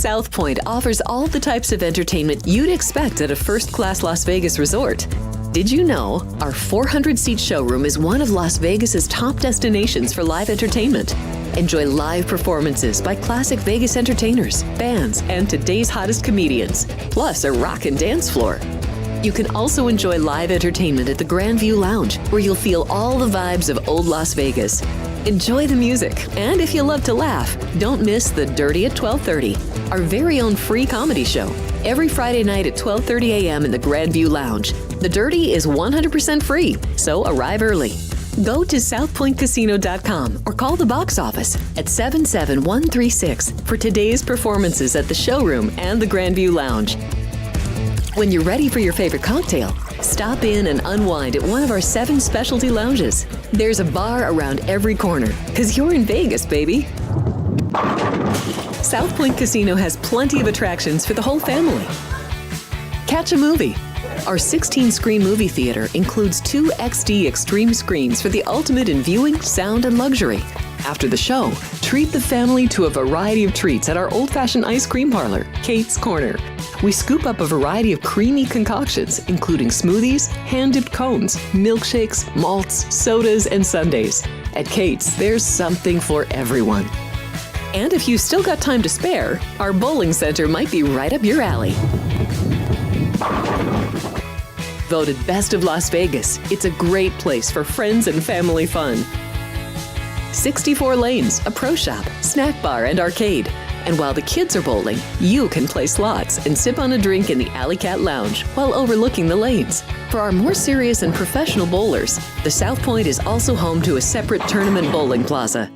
South Point offers all the types of entertainment you'd expect at a first-class Las Vegas resort. Did you know our 400-seat showroom is one of Las Vegas's top destinations for live entertainment? Enjoy live performances by classic Vegas entertainers, bands, and today's hottest comedians, plus a rock and dance floor. You can also enjoy live entertainment at the Grand View Lounge, where you'll feel all the vibes of old Las Vegas. Enjoy the music, and if you love to laugh, don't miss The Dirty at 12:30, our very own free comedy show, every Friday night at 12:30 a.m. in the Grand View Lounge. The Dirty is 100% free, so arrive early. Go to southpointcasino.com or call the box office at 77136 for today's performances at the showroom and the Grand View Lounge. When you're ready for your favorite cocktail, stop in and unwind at one of our 7 specialty lounges. There's a bar around every corner, because you're in Vegas, baby. South Point Casino has plenty of attractions for the whole family. Catch a movie. Our 16-screen movie theater includes 2 XD Extreme screens for the ultimate in viewing, sound, and luxury. After the show, treat the family to a variety of treats at our old-fashioned ice cream parlor, Kate's Corner. We scoop up a variety of creamy concoctions, including smoothies, hand-dipped cones, milkshakes, malts, sodas, and sundaes. At Kate's, there's something for everyone. And if you still got time to spare, our bowling center might be right up your alley. Voted Best of Las Vegas, it's a great place for friends and family fun. 64 lanes, a pro shop, snack bar, and arcade. And while the kids are bowling, you can play slots and sip on a drink in the Alley Cat Lounge while overlooking the lanes. For our more serious and professional bowlers, the South Point is also home to a separate tournament bowling plaza.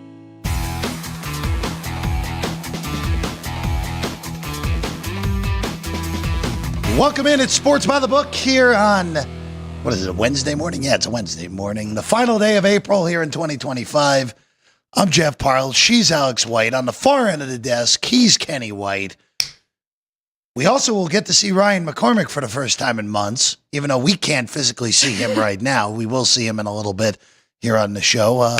Welcome in. It's Sports by the Book here on, what is it, a Wednesday morning? Yeah, it's a Wednesday morning. The final day of April here in 2025. I'm Jeff Parles. She's Alex White. On the far end of the desk, he's Kenny White. We also will get to see Ryan McCormick for the first time in months, even though we can't physically see him right now. We will see him in a little bit here on the show.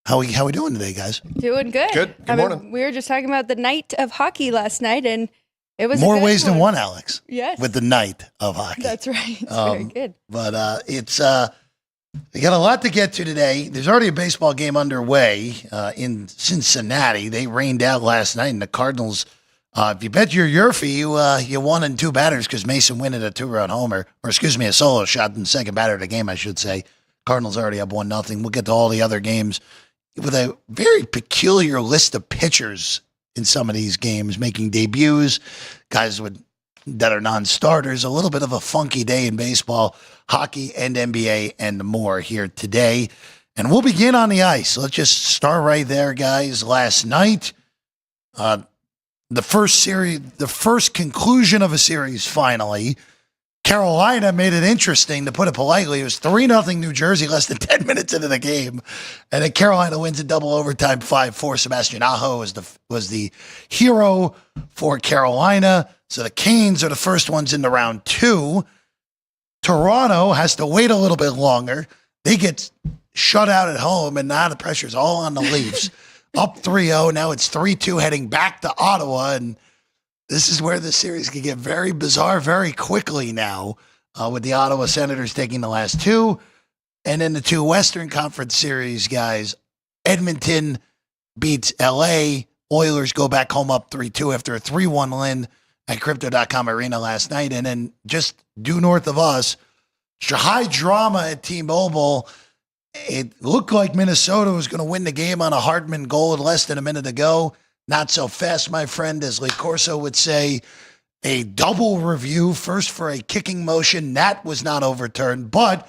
How we doing today, guys? Doing good. Good morning. We were just talking about the night of hockey last night, and it was more ways than one, Alex. Yes. With the night of hockey. That's right. It's very good. But it's we got a lot to get to today. There's already a baseball game underway in Cincinnati. They rained out last night, and the Cardinals, if you bet your Yurfie, you won in 2 batters because Mason Winn hit a 2-run homer, or excuse me, a solo shot in the second batter of the game, I should say. Cardinals already up 1-0. We'll get to all the other games with a very peculiar list of pitchers in some of these games making debuts, guys that are non-starters. A little bit of a funky day in baseball, hockey, and NBA, and more here today. And we'll begin on the ice. Let's just start right there, guys. Last night, the first conclusion of a series finally. Carolina made it interesting, to put it politely. It was 3-0 New Jersey less than 10 minutes into the game. And then Carolina wins in double overtime 5-4. Sebastian Aho was the hero for Carolina. So the Canes are the first ones into round 2. Toronto has to wait a little bit longer. They get shut out at home, and now the pressure's all on the Leafs. Up 3-0. Now it's 3-2 heading back to Ottawa, and this is where the series can get very bizarre very quickly now, with the Ottawa Senators taking the last 2. And then the 2 Western Conference series, guys. Edmonton beats L.A. Oilers go back home up 3-2 after a 3-1 win at Crypto.com Arena last night. And then just due north of us, high drama at T-Mobile. It looked like Minnesota was going to win the game on a Hardman goal with less than a minute to go. Not so fast, my friend, as Lee Corso would say. A double review, first for a kicking motion. That was not overturned, but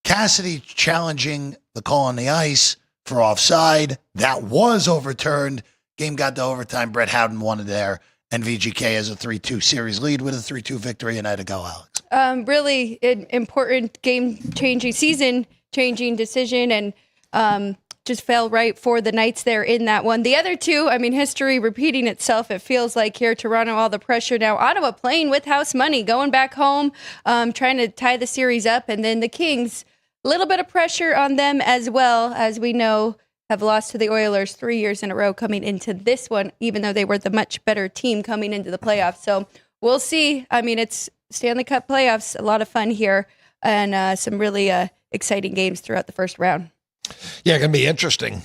Cassidy challenging the call on the ice for offside. That was overturned. Game got to overtime. Brett Howden won it there, and VGK has a 3-2 series lead with a 3-2 victory. And I had to go, Alex. Really important game-changing, season-changing decision, and just fell right for the Knights there in that one. The other 2, I mean, history repeating itself, it feels like here. Toronto, all the pressure now. Ottawa playing with house money, going back home, trying to tie the series up. And then the Kings, a little bit of pressure on them as well. As we know, have lost to the Oilers 3 years in a row coming into this one, even though they were the much better team coming into the playoffs. So we'll see. I mean, it's Stanley Cup playoffs, a lot of fun here, and some really exciting games throughout the first round. Yeah, going to be interesting.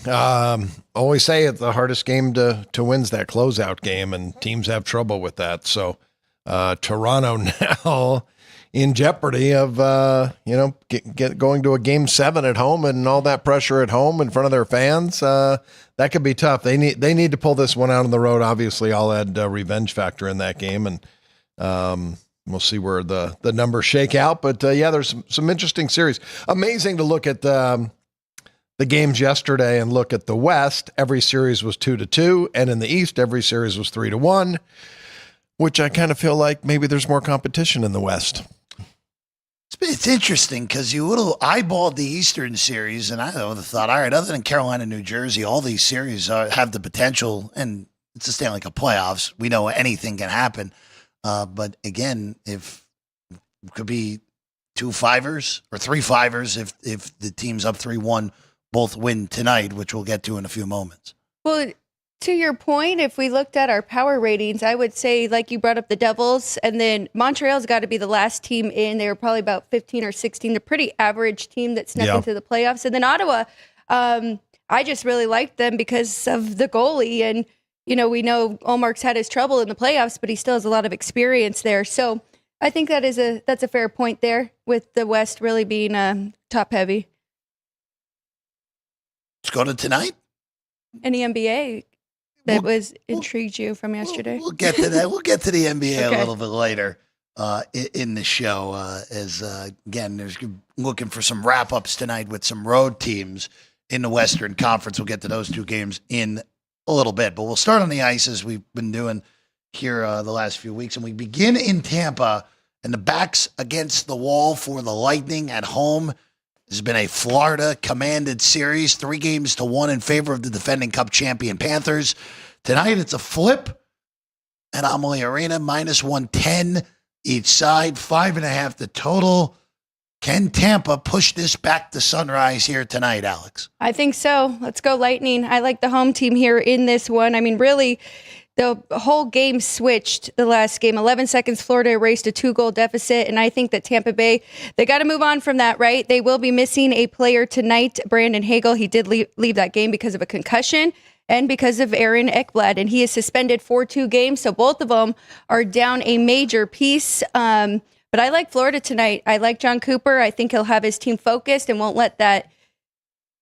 Always say it, the hardest game to win is that closeout game, and teams have trouble with that. So Toronto now in jeopardy of going to a game 7 at home and all that pressure at home in front of their fans. That could be tough. They need to pull this one out on the road. Obviously, I'll add revenge factor in that game, and we'll see where the numbers shake out. But yeah, there's some interesting series. Amazing to look at the games yesterday and look at the West. Every series was 2-2, and in the East, every series was 3-1, which I kind of feel like maybe there's more competition in the West. It's interesting because you would have eyeballed the Eastern series, and I would have thought, all right, other than Carolina, New Jersey, all these series have the potential, and it's a Stanley Cup playoffs. We know anything can happen. But again, if it could be 2-5ers or 3-5ers if the team's up 3-1, both win tonight, which we'll get to in a few moments. Well, to your point, if we looked at our power ratings, I would say, like you brought up the Devils, and then Montreal's got to be the last team in. They were probably about 15 or 16, a pretty average team that snuck into the playoffs. And then Ottawa, I just really liked them because of the goalie. And, we know Olmark's had his trouble in the playoffs, but he still has a lot of experience there. So I think that's a fair point there, with the West really being top heavy. Let's go to tonight. Any NBA that intrigued you from yesterday? We'll get to that. We'll get to the NBA a little bit later in the show. Again, there's looking for some wrap-ups tonight with some road teams in the Western Conference. We'll get to those two games in a little bit. But we'll start on the ice as we've been doing here the last few weeks. And we begin in Tampa, and the backs against the wall for the Lightning at home. This has been a Florida-commanded series, 3-1 in favor of the defending Cup champion Panthers. Tonight, it's a flip at Amalie Arena, -110 each side, 5.5 the total. Can Tampa push this back to Sunrise here tonight, Alex? I think so. Let's go Lightning. I like the home team here in this one. I mean, really, the whole game switched the last game. 11 seconds, Florida erased a 2-goal deficit, and I think that Tampa Bay, they got to move on from that, right? They will be missing a player tonight, Brandon Hagel. He did leave that game because of a concussion and because of Aaron Ekblad, and he is suspended for 2 games, so both of them are down a major piece. But I like Florida tonight. I like John Cooper. I think he'll have his team focused and won't let that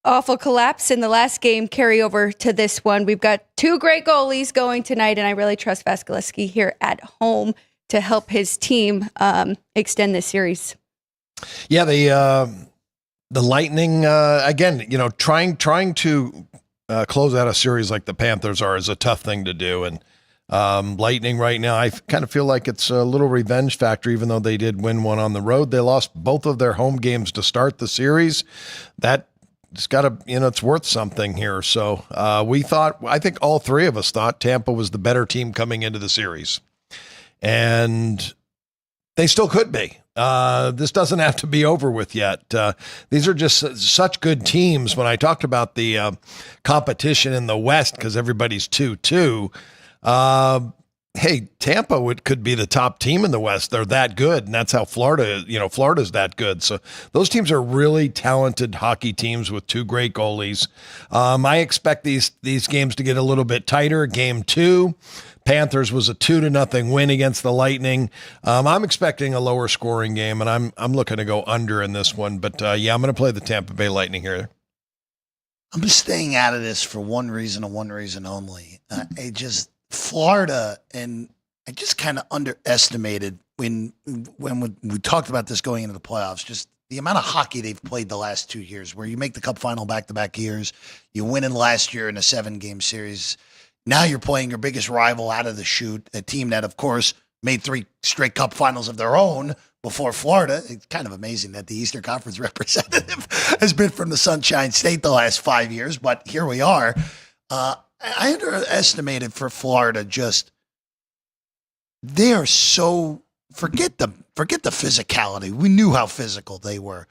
awful collapse in the last game carry over to this one. We've got 2 great goalies going tonight, and I really trust Vasilevsky here at home to help his team extend this series. Yeah, the Lightning again. Trying to close out a series like the Panthers is a tough thing to do, and Lightning right now, I kind of feel like it's a little revenge factor, even though they did win one on the road. They lost both of their home games to start the series. It's got to, it's worth something here. So I think all 3 of us thought Tampa was the better team coming into the series. And they still could be. This doesn't have to be over with yet. These are just such good teams. When I talked about the competition in the West, because everybody's 2-2, hey, Tampa could be the top team in the West. They're that good, and that's how Florida's that good. So those teams are really talented hockey teams with 2 great goalies. I expect these games to get a little bit tighter. Game 2, Panthers was a 2-0 win against the Lightning. I'm expecting a lower scoring game, and I'm looking to go under in this one. But yeah, I'm going to play the Tampa Bay Lightning here. I'm just staying out of this for one reason and one reason only. Florida, and I just kind of underestimated when we talked about this going into the playoffs, just the amount of hockey they've played the last 2 years, where you make the Cup final back-to-back years, you win in last year in a 7-game series. Now you're playing your biggest rival out of the chute, a team that, of course, made 3 straight Cup finals of their own before Florida. It's kind of amazing that the Eastern Conference representative has been from the Sunshine State the last 5 years, but here we are. I underestimated for Florida. They are so forget the physicality. We knew how physical they were.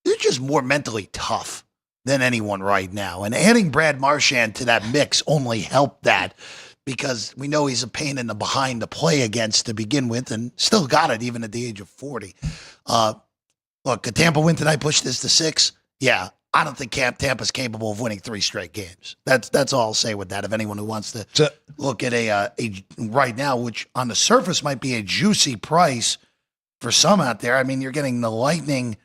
They're just more mentally tough than anyone right now. And adding Brad Marchand to that mix only helped that because we know he's a pain in the behind to play against to begin with and still got it even at the age of 40. Look, could Tampa win tonight, push this to 6? Yeah. I don't think Tampa's capable of winning 3 straight games. That's all I'll say with that. If anyone who wants to look at a right now, which on the surface might be a juicy price for some out there. I mean, you're getting the Lightning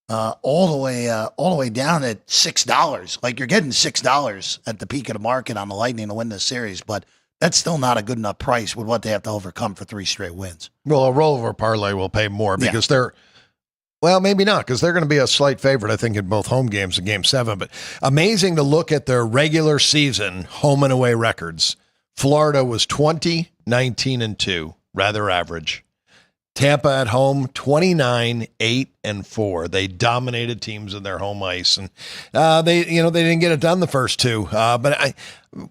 all the way down at $6. Like you're getting $6 at the peak of the market on the Lightning to win this series, but that's still not a good enough price with what they have to overcome for 3 straight wins. Well, a rollover parlay will pay more because they're. Well, maybe not, because they're going to be a slight favorite, I think, in both home games in Game 7. But amazing to look at their regular season home and away records. Florida was 20, 19, and 2, rather average. Tampa at home, 29, 8, and 4. They dominated teams in their home ice, and they didn't get it done the first 2. But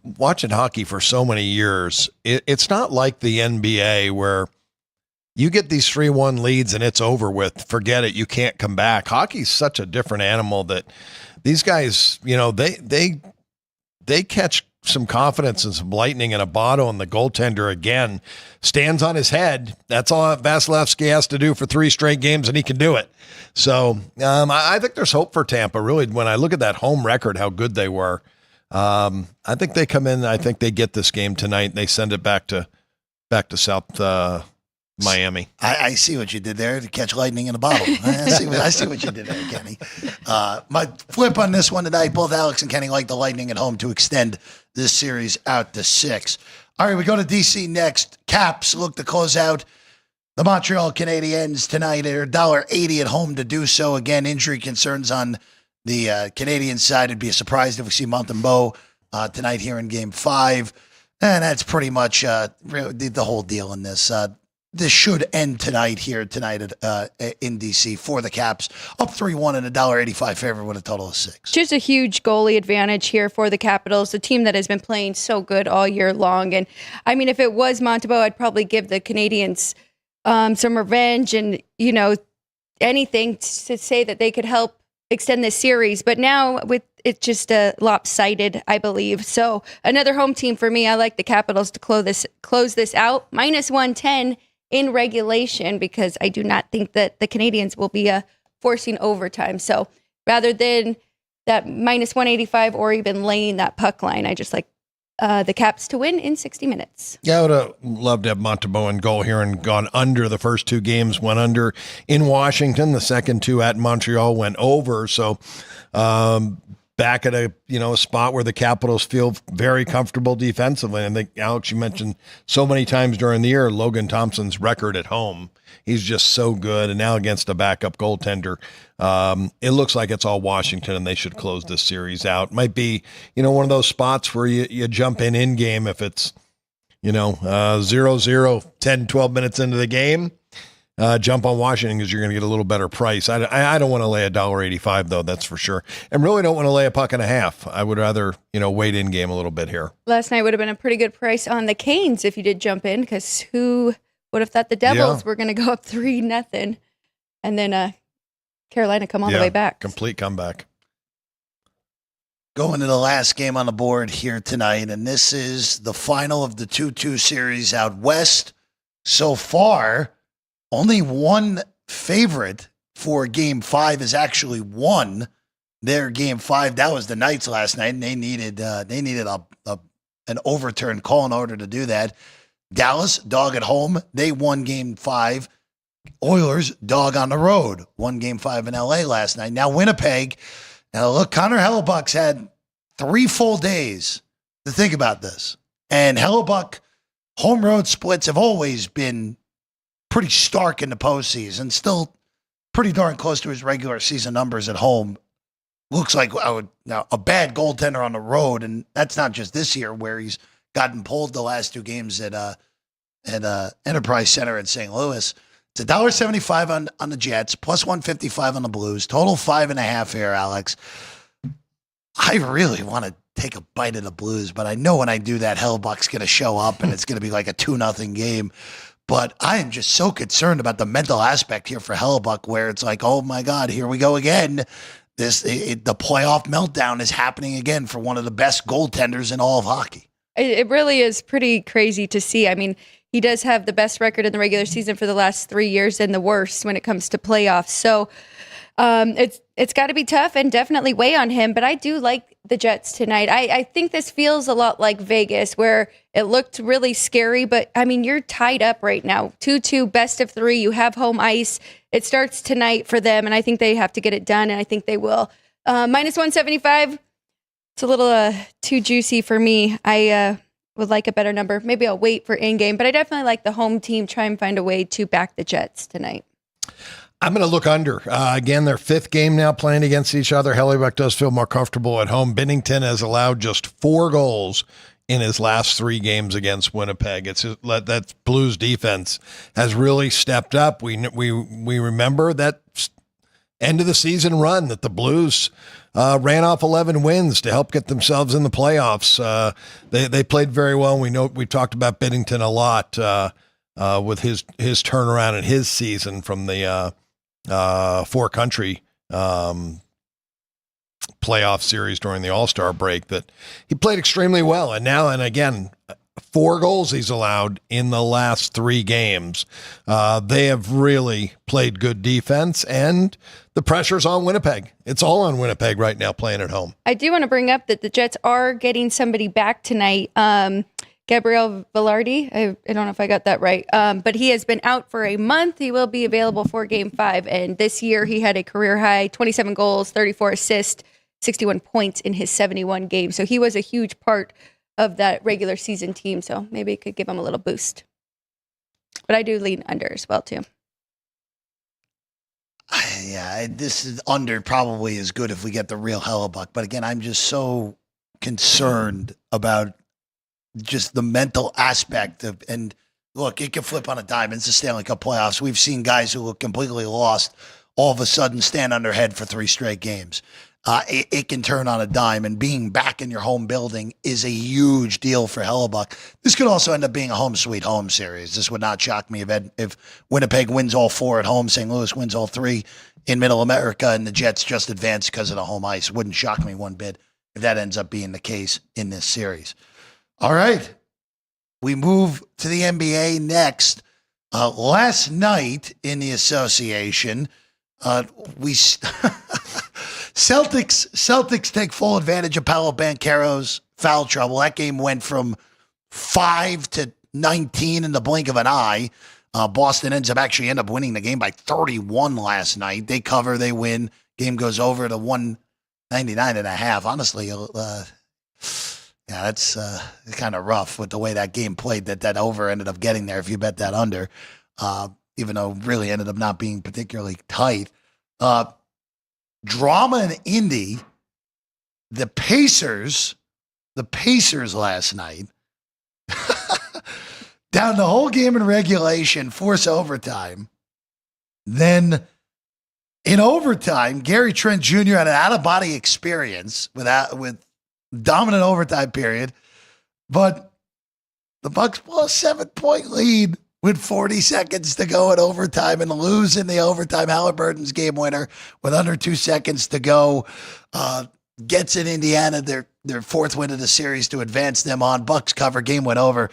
watching hockey for so many years, it's not like the NBA where you get these 3-1 leads and it's over with. Forget it. You can't come back. Hockey's such a different animal that these guys, they catch some confidence and some lightning in a bottle, and the goaltender again stands on his head. That's all Vasilevsky has to do for 3 straight games, and he can do it. So I think there's hope for Tampa. Really, when I look at that home record, how good they were, I think they come in. I think they get this game tonight. And they send it back to South. Miami. I see what you did there to catch lightning in a bottle. I see what you did there, Kenny. My flip on this one tonight, both Alex and Kenny like the Lightning at home to extend this series out to 6. All right, we go to D.C. next. Caps look to close out the Montreal Canadiens tonight. They're $1.80 at home to do so. Again, injury concerns on the Canadian side. It'd be a surprise if we see Montembeault tonight here in Game 5. And that's pretty much the whole deal in this. This should end tonight in D.C. for the Caps. Up 3-1 and $1.85 favorite with a total of 6. Just a huge goalie advantage here for the Capitals, the team that has been playing so good all year long. And I mean, if it was Montembeault, I'd probably give the Canadiens some revenge and, anything to say that they could help extend this series. But now with it's just lopsided, I believe. So another home team for me. I like the Capitals to close this out. -110 in regulation, because I do not think that the Canadiens will be forcing overtime. So rather than that -185 or even laying that puck line, I just like the Caps to win in 60 minutes. Yeah, I would have loved to have Montembeault in goal here and gone under. The first 2 games went under in Washington. The second 2 at Montreal went over. So back at a spot where the Capitals feel very comfortable defensively. And I think, Alex, you mentioned so many times during the year Logan Thompson's record at home. He's just so good. And now against a backup goaltender, it looks like it's all Washington, and they should close this series out. Might be, one of those spots where you jump in game if it's, 0-0, 10, 12 minutes into the game. Jump on Washington because you're going to get a little better price. I don't want to lay $1.85 though, that's for sure. And really don't want to lay a puck and a half. I would rather, wait in game a little bit here. Last night would have been a pretty good price on the Canes if you did jump in, because who would have thought the Devils were going to go up 3-0 and then Carolina come all the way back. Complete comeback. Going to the last game on the board here tonight, and this is the final of the 2-2 series out west. So far, only one favorite for Game 5 has actually won their Game 5. That was the Knights last night, and they needed an overturned call in order to do that. Dallas, dog at home, they won Game 5. Oilers, dog on the road, won Game 5 in L.A. last night. Now Winnipeg. Now look, Connor Hellebuck's had 3 full days to think about this. And Hellebuck, home road splits have always been pretty stark in the postseason, still pretty darn close to his regular season numbers at home. Looks like a bad goaltender on the road, and that's not just this year where he's gotten pulled the last 2 games at Enterprise Center in St. Louis. It's $1.75 on the Jets, plus 155 on the Blues, total 5.5 here, Alex. I really want to take a bite of the Blues, but I know when I do that, Hellebuck's going to show up, and it's going to be like a 2-0 game. But I am just so concerned about the mental aspect here for Hellebuck, where it's like, oh my God, here we go again. the playoff meltdown is happening again for one of the best goaltenders in all of hockey. It really is pretty crazy to see. I mean, he does have the best record in the regular season for the last 3 years and the worst when it comes to playoffs. So it's got to be tough and definitely weigh on him. But I do like the Jets tonight. I think this feels a lot like Vegas, where it looked really scary. But, I mean, you're tied up right now. 2-2, best of 3. You have home ice. It starts tonight for them, and I think they have to get it done, and I think they will. Minus 175, it's a little too juicy for me. I would like a better number. Maybe I'll wait for in-game, but I definitely like the home team. Try and find a way to back the Jets tonight. I'm going to look under. Again, their 5th game now playing against each other. Hellebuck does feel more comfortable at home. Bennington has allowed just 4 goals in his last 3 games against Winnipeg. That Blues defense has really stepped up. We remember that end of the season run that the Blues ran off 11 wins to help get themselves in the playoffs. They played very well. We talked about Bennington a lot with his turnaround in his season from the 4-country playoff series during the All-Star break, that he played extremely well. And again, 4 goals he's allowed in the last 3 games. They have really played good defense, and the pressure's on Winnipeg. It's all on Winnipeg right now playing at home. I do want to bring up that the Jets are getting somebody back tonight. Gabriel Velarde. I don't know if I got that right. But he has been out for a month. He will be available for Game 5. And this year he had a career high 27 goals, 34 assists, 61 points in his 71 games. So he was a huge part of that regular season team. So maybe it could give him a little boost. But I do lean under as well, too. Yeah, this is under probably is good if we get the real Hellebuck. But again, I'm just so concerned about just the mental aspect of, and look, it can flip on a dime. It's the Stanley Cup playoffs. We've seen guys who look completely lost all of a sudden stand on their head for 3 straight games. It can turn on a dime, and being back in your home building is a huge deal for Hellebuck. This could also end up being a home sweet home series. This would not shock me if Winnipeg wins all 4 at home, St. Louis wins all 3 in Middle America, and the Jets just advance because of the home ice. Wouldn't shock me one bit if that ends up being the case in this series. All right, we move to the NBA next. Last night in the association, Celtics take full advantage of Paolo Banchero's foul trouble. That game went from 5-19 in the blink of an eye. Boston end up winning the game by 31 last night. They cover, they win. Game goes over to 199.5. Honestly, yeah, that's kind of rough with the way that game played, that over ended up getting there if you bet that under, even though it really ended up not being particularly tight. Drama in Indy, the Pacers last night, down the whole game in regulation, force overtime. Then in overtime, Gary Trent Jr. had an out-of-body experience with dominant overtime period, but the Bucks blow a 7-point lead with 40 seconds to go in overtime and lose in the overtime. Halliburton's game winner with under 2 seconds to go gets in Indiana their 4th win of the series to advance them on. Bucks cover, game went over.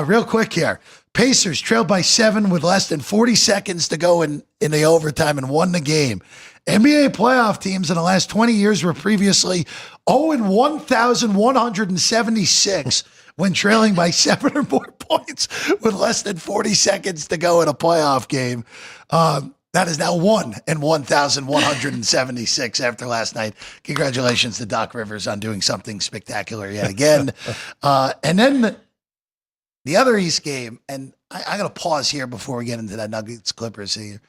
Real quick here, Pacers trailed by 7 with less than 40 seconds to go in the overtime and won the game. NBA playoff teams in the last 20 years were previously 0-1,176 when trailing by 7 or more points with less than 40 seconds to go in a playoff game. That is now 1-in-1,176 after last night. Congratulations to Doc Rivers on doing something spectacular yet again. And then the other East game, and I got to pause here before we get into that Nuggets Clippers here,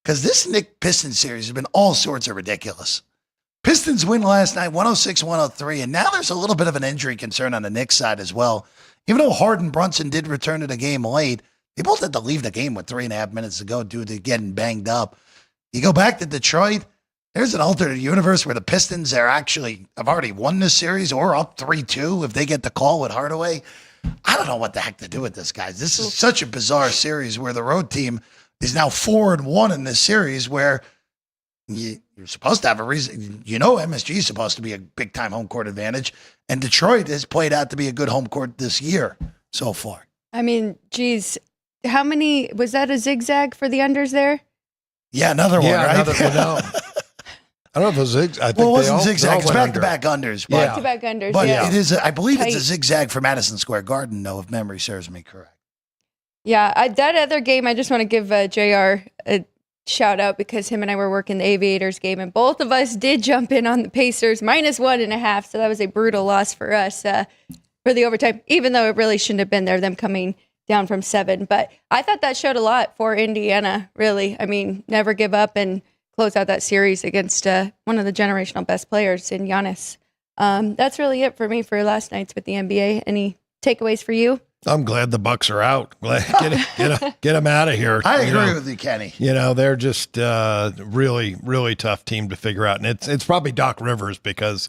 because this Knicks Pistons series has been all sorts of ridiculous. Pistons win last night, 106-103, and now there's a little bit of an injury concern on the Knicks side as well. Even though Harden Brunson did return to the game late, they both had to leave the game with 3.5 minutes to go due to getting banged up. You go back to Detroit, there's an alternate universe where the Pistons have already won this series or up 3-2 if they get the call with Hardaway. I don't know what the heck to do with this, guys. This is such a bizarre series where the road team is now 4-1 in this series, where you you're supposed to have a reason. MSG is supposed to be a big time home court advantage, and Detroit has played out to be a good home court this year so far. I mean, geez, how many was that a zigzag for the unders there? Yeah, another one, right? No. I don't know if it was zigzag. I think it wasn't zigzag. It's went back-to-back unders. But, Back-to-back unders. But yeah. it is, I believe it's a Tight. zigzag for Madison Square Garden, though, if memory serves me correct. Yeah, that other game, I just want to give JR a shout out because him and I were working the Aviators game, and both of us did jump in on the Pacers -1.5. So that was a brutal loss for us for the overtime, even though it really shouldn't have been there, them coming down from 7. But I thought that showed a lot for Indiana, really. I mean, never give up and close out that series against one of the generational best players in Giannis. That's really it for me for last night's with the NBA. Any takeaways for you? I'm glad the Bucks are out. Glad get them out of here. I agree with you, Kenny. They're just really, really tough team to figure out, and it's probably Doc Rivers because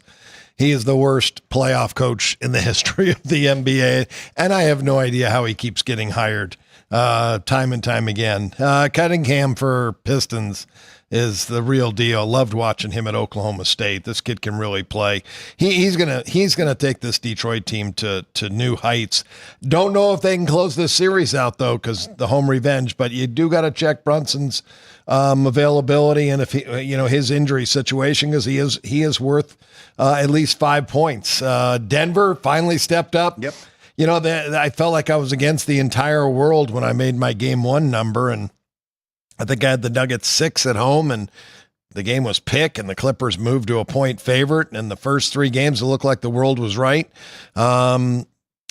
he is the worst playoff coach in the history of the NBA, and I have no idea how he keeps getting hired time and time again. Cunningham for Pistons is the real deal. Loved watching him at Oklahoma State. This kid can really play. He's gonna take this Detroit team to new heights. Don't know if they can close this series out though, because the home revenge. But you do got to check Brunson's availability and if his injury situation, because he is worth at least 5 points. Denver finally stepped up. Yep. I felt like I was against the entire world when I made my game 1 number, and I think I had the Nuggets 6 at home, and the game was pick, and the Clippers moved to a point favorite. And the first 3 games, it looked like the world was right.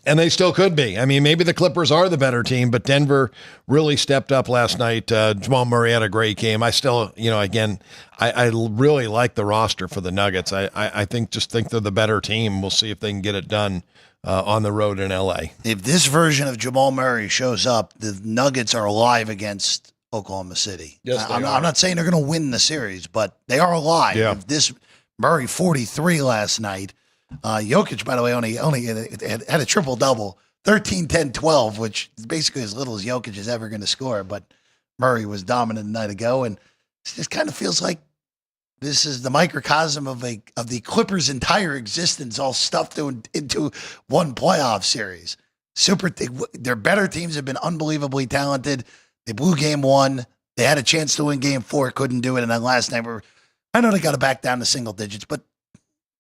And they still could be. I mean, maybe the Clippers are the better team, but Denver really stepped up last night. Jamal Murray had a great game. I still, again, I really like the roster for the Nuggets. I think they're the better team. We'll see if they can get it done on the road in LA. If this version of Jamal Murray shows up, the Nuggets are alive against Oklahoma City. Yes, I'm not saying they're going to win the series, but they are alive. Yeah. If this Murray 43 last night. Jokic, by the way, only had a triple-double, 13, 10, 12, which is basically as little as Jokic is ever going to score. But Murray was dominant a night ago, and it just kind of feels like this is the microcosm of the Clippers' entire existence all stuffed into one playoff series. Their better teams have been unbelievably talented. They blew game 1. They had a chance to win game 4, couldn't do it. And then last night, I know they got to back down to single digits, but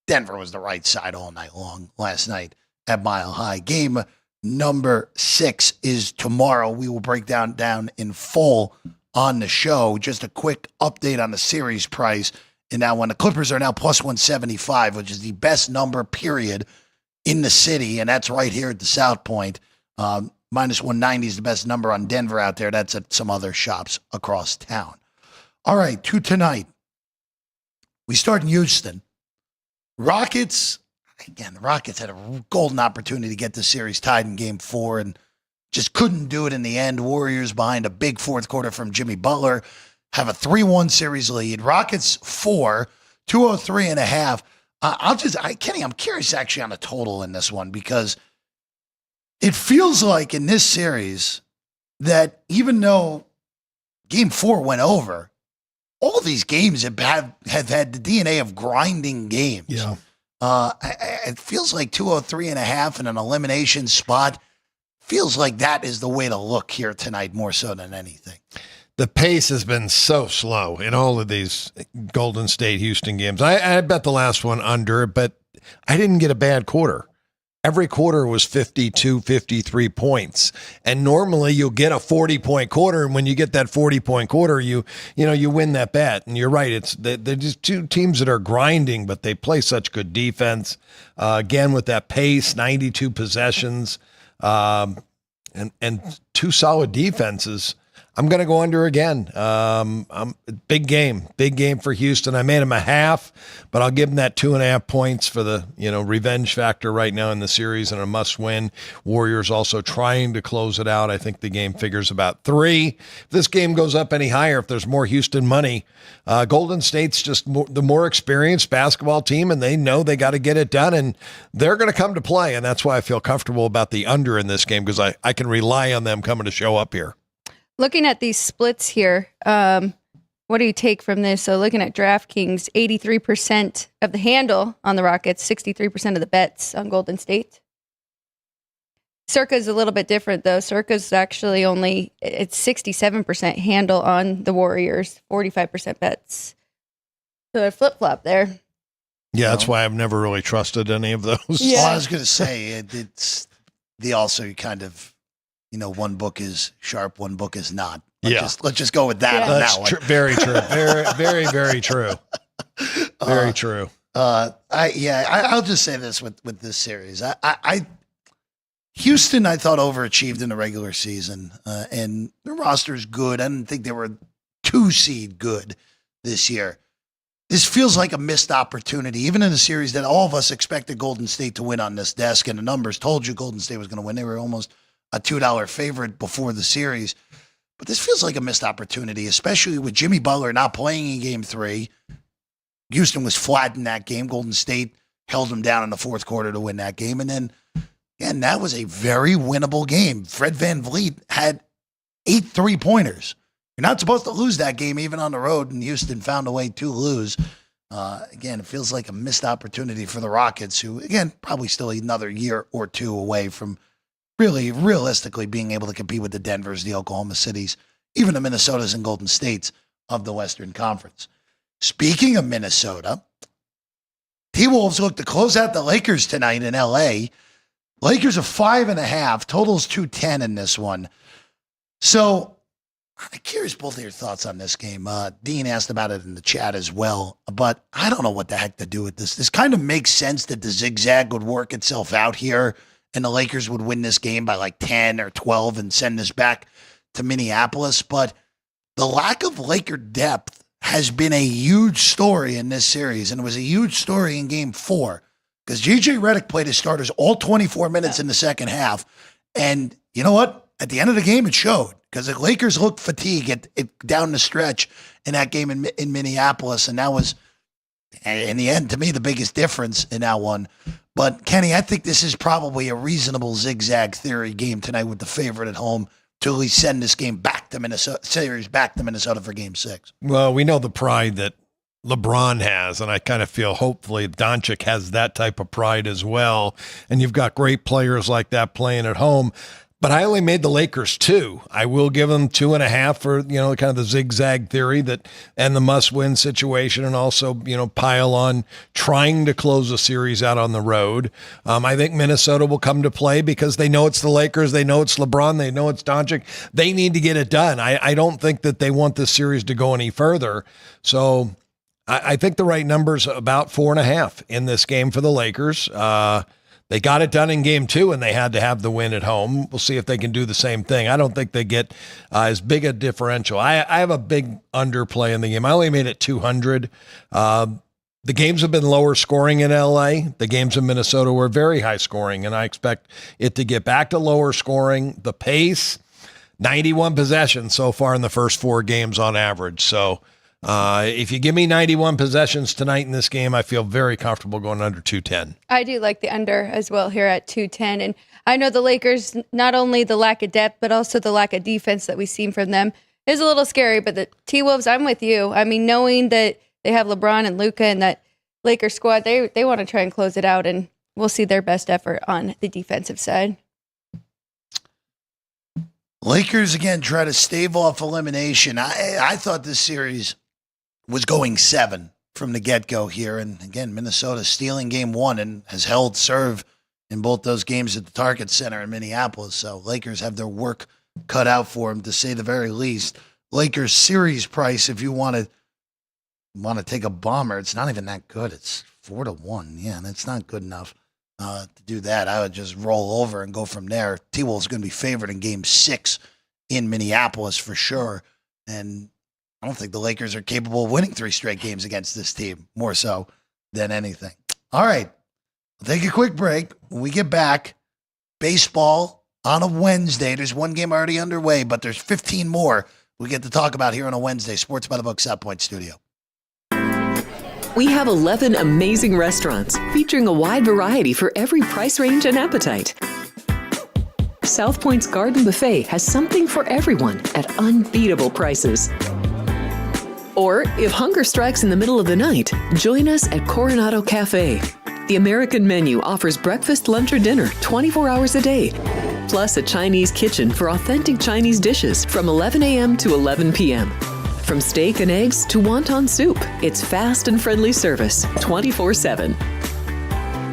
Denver was the right side all night long last night at Mile High. Game number 6 is tomorrow. We will break down in full on the show. Just a quick update on the series price. And now when the Clippers are now plus 175, which is the best number, period, in the city, and that's right here at the South Point. Minus 190 is the best number on Denver out there. That's at some other shops across town. All right, to tonight. We start in Houston. Rockets, again, the Rockets had a golden opportunity to get the series tied in game 4 and just couldn't do it in the end. Warriors behind a big fourth quarter from Jimmy Butler have a 3-1 series lead. Rockets 4, 203.5. Kenny, I'm curious actually on the total in this one because it feels like in this series that even though game 4 went over, all these games have had the DNA of grinding games. Yeah. It feels like 203.5 in an elimination spot. Feels like that is the way to look here tonight more so than anything. The pace has been so slow in all of these Golden State Houston games. I bet the last one under, but I didn't get a bad quarter. Every quarter was 52, 53 points. And normally you'll get a 40-point quarter. And when you get that 40-point quarter, you win that bet. And you're right. They're just two teams that are grinding, but they play such good defense. Again, with that pace, 92 possessions, and 2 solid defenses. I'm going to go under again. Big game for Houston. I made him a half, but I'll give him that 2.5 points for the, revenge factor right now in the series and a must win. Warriors also trying to close it out. I think the game figures about 3. If this game goes up any higher, if there's more Houston money, Golden State's just the more experienced basketball team, and they know they got to get it done, and they're going to come to play. And that's why I feel comfortable about the under in this game, because I can rely on them coming to show up here. Looking at these splits here, what do you take from this? So looking at DraftKings, 83% of the handle on the Rockets, 63% of the bets on Golden State. Circa's a little bit different, though. Circa's actually it's 67% handle on the Warriors, 45% bets. So a flip-flop there. Yeah, that's why I've never really trusted any of those. Yeah. Well, I was going to say, it's also kind of, one book is sharp, one book is not. Let's just go with that on that one. Very true. Very, very, very true. Very true. I'll just say this with this series. Houston, I thought, overachieved in the regular season, and their roster's good. I didn't think they were 2-seed good this year. This feels like a missed opportunity, even in a series that all of us expected Golden State to win on this desk, and the numbers told you Golden State was going to win. They were almost a $2 favorite before the series. But this feels like a missed opportunity, especially with Jimmy Butler not playing in Game 3. Houston was flat in that game. Golden State held them down in the fourth quarter to win that game, and then again, that was a very winnable game. Fred VanVleet had 8 3-pointers. You're not supposed to lose that game even on the road, and Houston found a way to lose. Again, it feels like a missed opportunity for the Rockets, who, again, probably still another year or two away from really realistically being able to compete with the Denvers, the Oklahoma Cities, even the Minnesotas and Golden States of the Western Conference. Speaking of Minnesota, T-Wolves look to close out the Lakers tonight in L.A., Lakers are 5.5. Total's 210 in this one. So I'm curious both of your thoughts on this game. Dean asked about it in the chat as well, but I don't know what the heck to do with this. This kind of makes sense that the zigzag would work itself out here and the Lakers would win this game by like 10 or 12 and send this back to Minneapolis. But the lack of Laker depth has been a huge story in this series, and it was a huge story in Game 4. Because J.J. Redick played his starters all 24 minutes in the second half. And you know what? At the end of the game, it showed. Because the Lakers looked fatigued down the stretch in that game in Minneapolis. And that was, in the end, to me, the biggest difference in that one. But, Kenny, I think this is probably a reasonable zigzag theory game tonight with the favorite at home to at least send this game back to Minnesota for Game 6. Well, we know the pride that LeBron has, and I kind of feel hopefully Doncic has that type of pride as well. And you've got great players like that playing at home. But I only made the Lakers 2. I will give them 2.5 for, kind of the zigzag theory that and the must-win situation, and also, pile on trying to close a series out on the road. I think Minnesota will come to play because they know it's the Lakers. They know it's LeBron. They know it's Doncic. They need to get it done. I don't think that they want this series to go any further. So I think the right number's about 4.5 in this game for the Lakers. They got it done in Game 2, and they had to have the win at home. We'll see if they can do the same thing. I don't think they get as big a differential. I have a big underplay in the game. I only made it 200. The games have been lower scoring in L.A. The games in Minnesota were very high scoring, and I expect it to get back to lower scoring. The pace, 91 possessions so far in the first 4 games on average. So if you give me 91 possessions tonight in this game, I feel very comfortable going under 210. I do like the under as well here at 210. And I know the Lakers, not only the lack of depth, but also the lack of defense that we've seen from them is a little scary. But the T-Wolves, I'm with you. I mean, knowing that they have LeBron and Luka and that Lakers squad, they want to try and close it out, and we'll see their best effort on the defensive side. Lakers, again, try to stave off elimination. I thought this series was going 7 from the get-go here. And again, Minnesota stealing Game 1 and has held serve in both those games at the Target Center in Minneapolis. So Lakers have their work cut out for them, to say the very least. Lakers series price, if you want to take a bomber, it's not even that good. It's 4-1. Yeah, that's not good enough to do that. I would just roll over and go from there. T-Wolves going to be favored in Game 6 in Minneapolis for sure. And I don't think the Lakers are capable of winning 3 straight games against this team, more so than anything. All right, we'll take a quick break. When we get back, baseball on a Wednesday. There's 1 game already underway, but there's 15 more we get to talk about here on a Wednesday. Sports by the Book, South Point Studio. We have 11 amazing restaurants featuring a wide variety for every price range and appetite. South Point's Garden Buffet has something for everyone at unbeatable prices. Or if hunger strikes in the middle of the night, join us at Coronado Cafe. The American menu offers breakfast, lunch, or dinner 24 hours a day, plus a Chinese kitchen for authentic Chinese dishes from 11 a.m. to 11 p.m. From steak and eggs to wonton soup, it's fast and friendly service 24/7.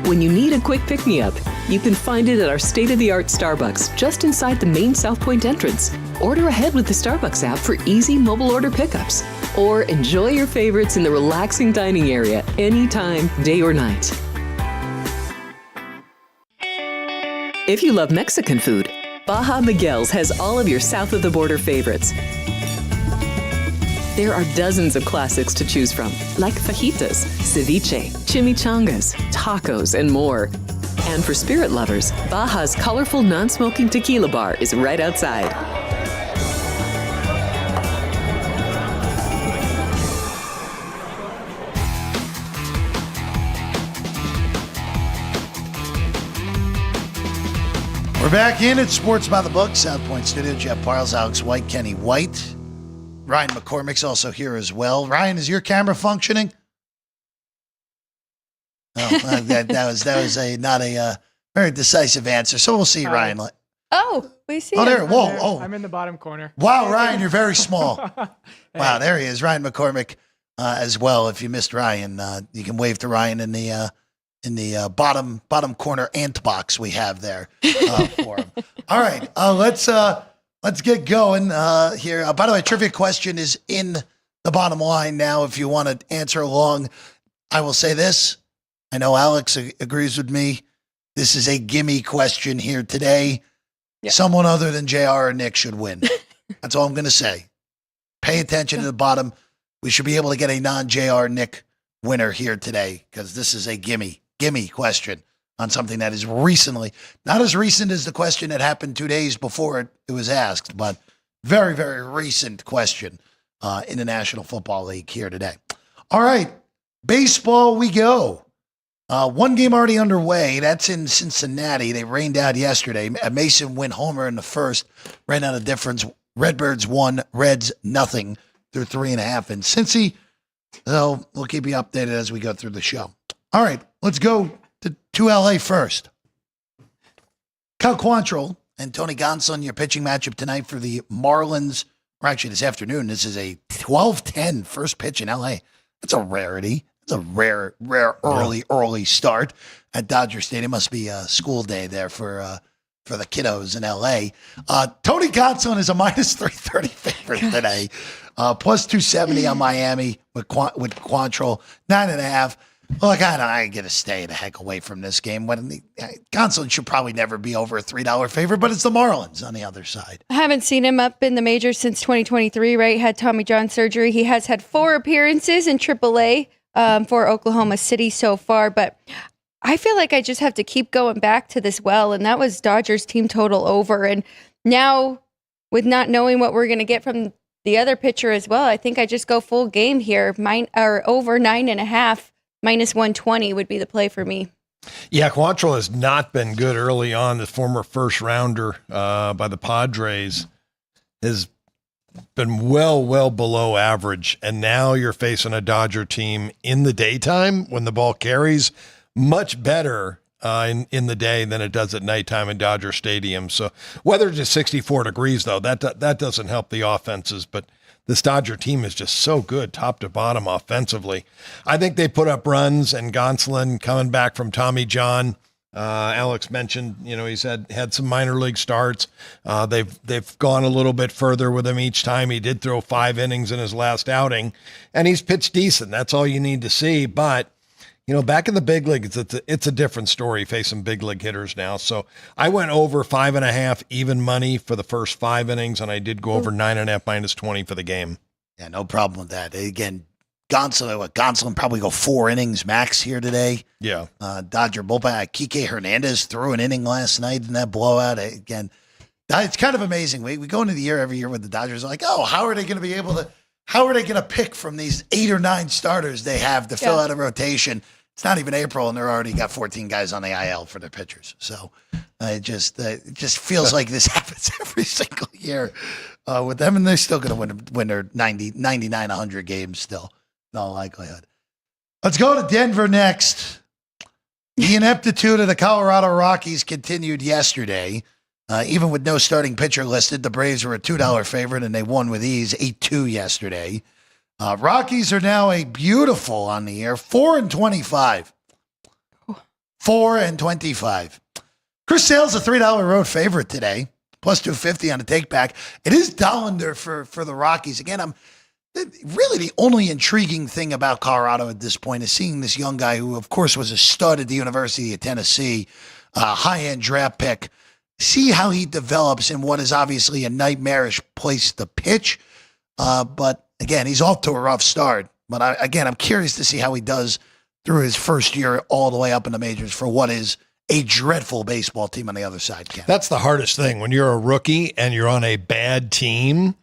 When you need a quick pick-me-up, you can find it at our state-of-the-art Starbucks just inside the main South Point entrance. Order ahead with the Starbucks app for easy mobile order pickups. Or enjoy your favorites in the relaxing dining area anytime, day or night. If you love Mexican food, Baja Miguel's has all of your south-of-the-border favorites. There are dozens of classics to choose from, like fajitas, ceviche, chimichangas, tacos, and more. And for spirit lovers, Baja's colorful non-smoking tequila bar is right outside. We're back in at Sports by the Book, South Point Studio. Jeff Parles, Alex White, Kenny White. Ryan McCormick's also here as well. Ryan, is your camera functioning? No, that was not a very decisive answer. So we'll see, Ryan. Oh, we see. Oh, there. him. Whoa. Oh, I'm in the bottom corner. wow, Ryan, you're very small. Wow, there he is, Ryan McCormick, as well. If you missed Ryan, you can wave to Ryan in the bottom corner ant box we have there for him. All right, let's get going here. By the way, trivia question is in the bottom line now. If you want to answer along, I will say this. I know Alex agrees with me. This is a gimme question here today. Yep. Someone other than JR or Nick should win. That's all I'm going to say. Pay attention to the bottom. We should be able to get a non-JR Nick winner here today because this is a gimme question on something that is recently, not as recent as the question that happened 2 days before it was asked, but very, very recent question in the National Football League here today. All right, baseball we go. One game already underway. That's in Cincinnati. They rained out yesterday. A Mason win homer in the first. Ran out of difference. Redbirds 1, Reds nothing through 3.5 in Cincy. So we'll keep you updated as we go through the show. All right, let's go to LA first. Cal Quantrill and Tony Gonsolin, your pitching matchup tonight for the Marlins, or actually this afternoon. This is a 12:10 first pitch in LA. That's a rarity. It's a rare early start at Dodger Stadium. Must be a school day there for the kiddos in LA. Tony Gonsolin is a minus 330 favorite today. Plus 270 on Miami with Quantrill, 9.5. Look, I get to stay the heck away from this game. Gonsolin should probably never be over a $3 favorite, but it's the Marlins on the other side. I haven't seen him up in the majors since 2023, right? Had Tommy John surgery. He has had 4 appearances in AAA for Oklahoma City so far, but I feel like I just have to keep going back to this well, and that was Dodgers team total over. And now, with not knowing what we're going to get from the other pitcher as well, I think I just go full game here. Over 9.5. Minus 120 would be the play for me. Yeah, Quantrill has not been good early on. The former first rounder by the Padres has been well below average. And now you're facing a Dodger team in the daytime when the ball carries much better in the day than it does at nighttime in Dodger Stadium. So weather just 64 degrees, though, that doesn't help the offenses. But this Dodger team is just so good, top to bottom offensively. I think they put up runs, and Gonsolin coming back from Tommy John. Alex mentioned, he's had some minor league starts. They've gone a little bit further with him each time. He did throw 5 innings in his last outing, and he's pitched decent. That's all you need to see. But back in the big leagues, it's a different story facing big league hitters now. So I went over 5.5 even money for the first 5 innings, and I did go over 9.5 minus 20 for the game. Yeah, no problem with that. Again, Gonsolin probably go 4 innings max here today. Yeah. Dodger bullpen. Kike Hernandez threw an inning last night in that blowout. Again, it's kind of amazing. We go into the year every year with the Dodgers like, how are they going to pick from these 8 or 9 starters they have to fill out a rotation? It's not even April, and they're already got 14 guys on the IL for their pitchers. So it just feels like this happens every single year with them, and they're still going to win their 90, 99, 100 games still, in all likelihood. Let's go to Denver next. The ineptitude of the Colorado Rockies continued yesterday. Even with no starting pitcher listed, the Braves were a $2 favorite, and they won with ease 8-2 yesterday. Rockies are now a beautiful on the year, 4-25. 4-25. Chris Sale's a $3 road favorite today, plus 250 on the take back. It is Dollander for the Rockies. Again, really the only intriguing thing about Colorado at this point is seeing this young guy who, of course, was a stud at the University of Tennessee, high-end draft pick, see how he develops in what is obviously a nightmarish place to pitch. But, again, he's off to a rough start. But, I'm curious to see how he does through his first year all the way up in the majors for what is a dreadful baseball team on the other side, Ken. That's the hardest thing. When you're a rookie and you're on a bad team,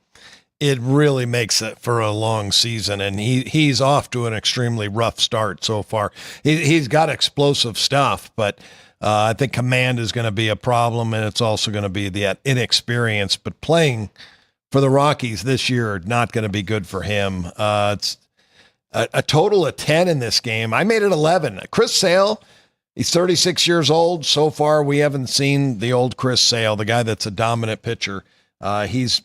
it really makes it for a long season. And he's off to an extremely rough start so far. He's got explosive stuff, but I think command is going to be a problem, and it's also going to be the inexperience. But playing for the Rockies this year, not going to be good for him. It's a total of 10 in this game. I made it 11. Chris Sale, he's 36 years old. So far, we haven't seen the old Chris Sale, the guy that's a dominant pitcher. He's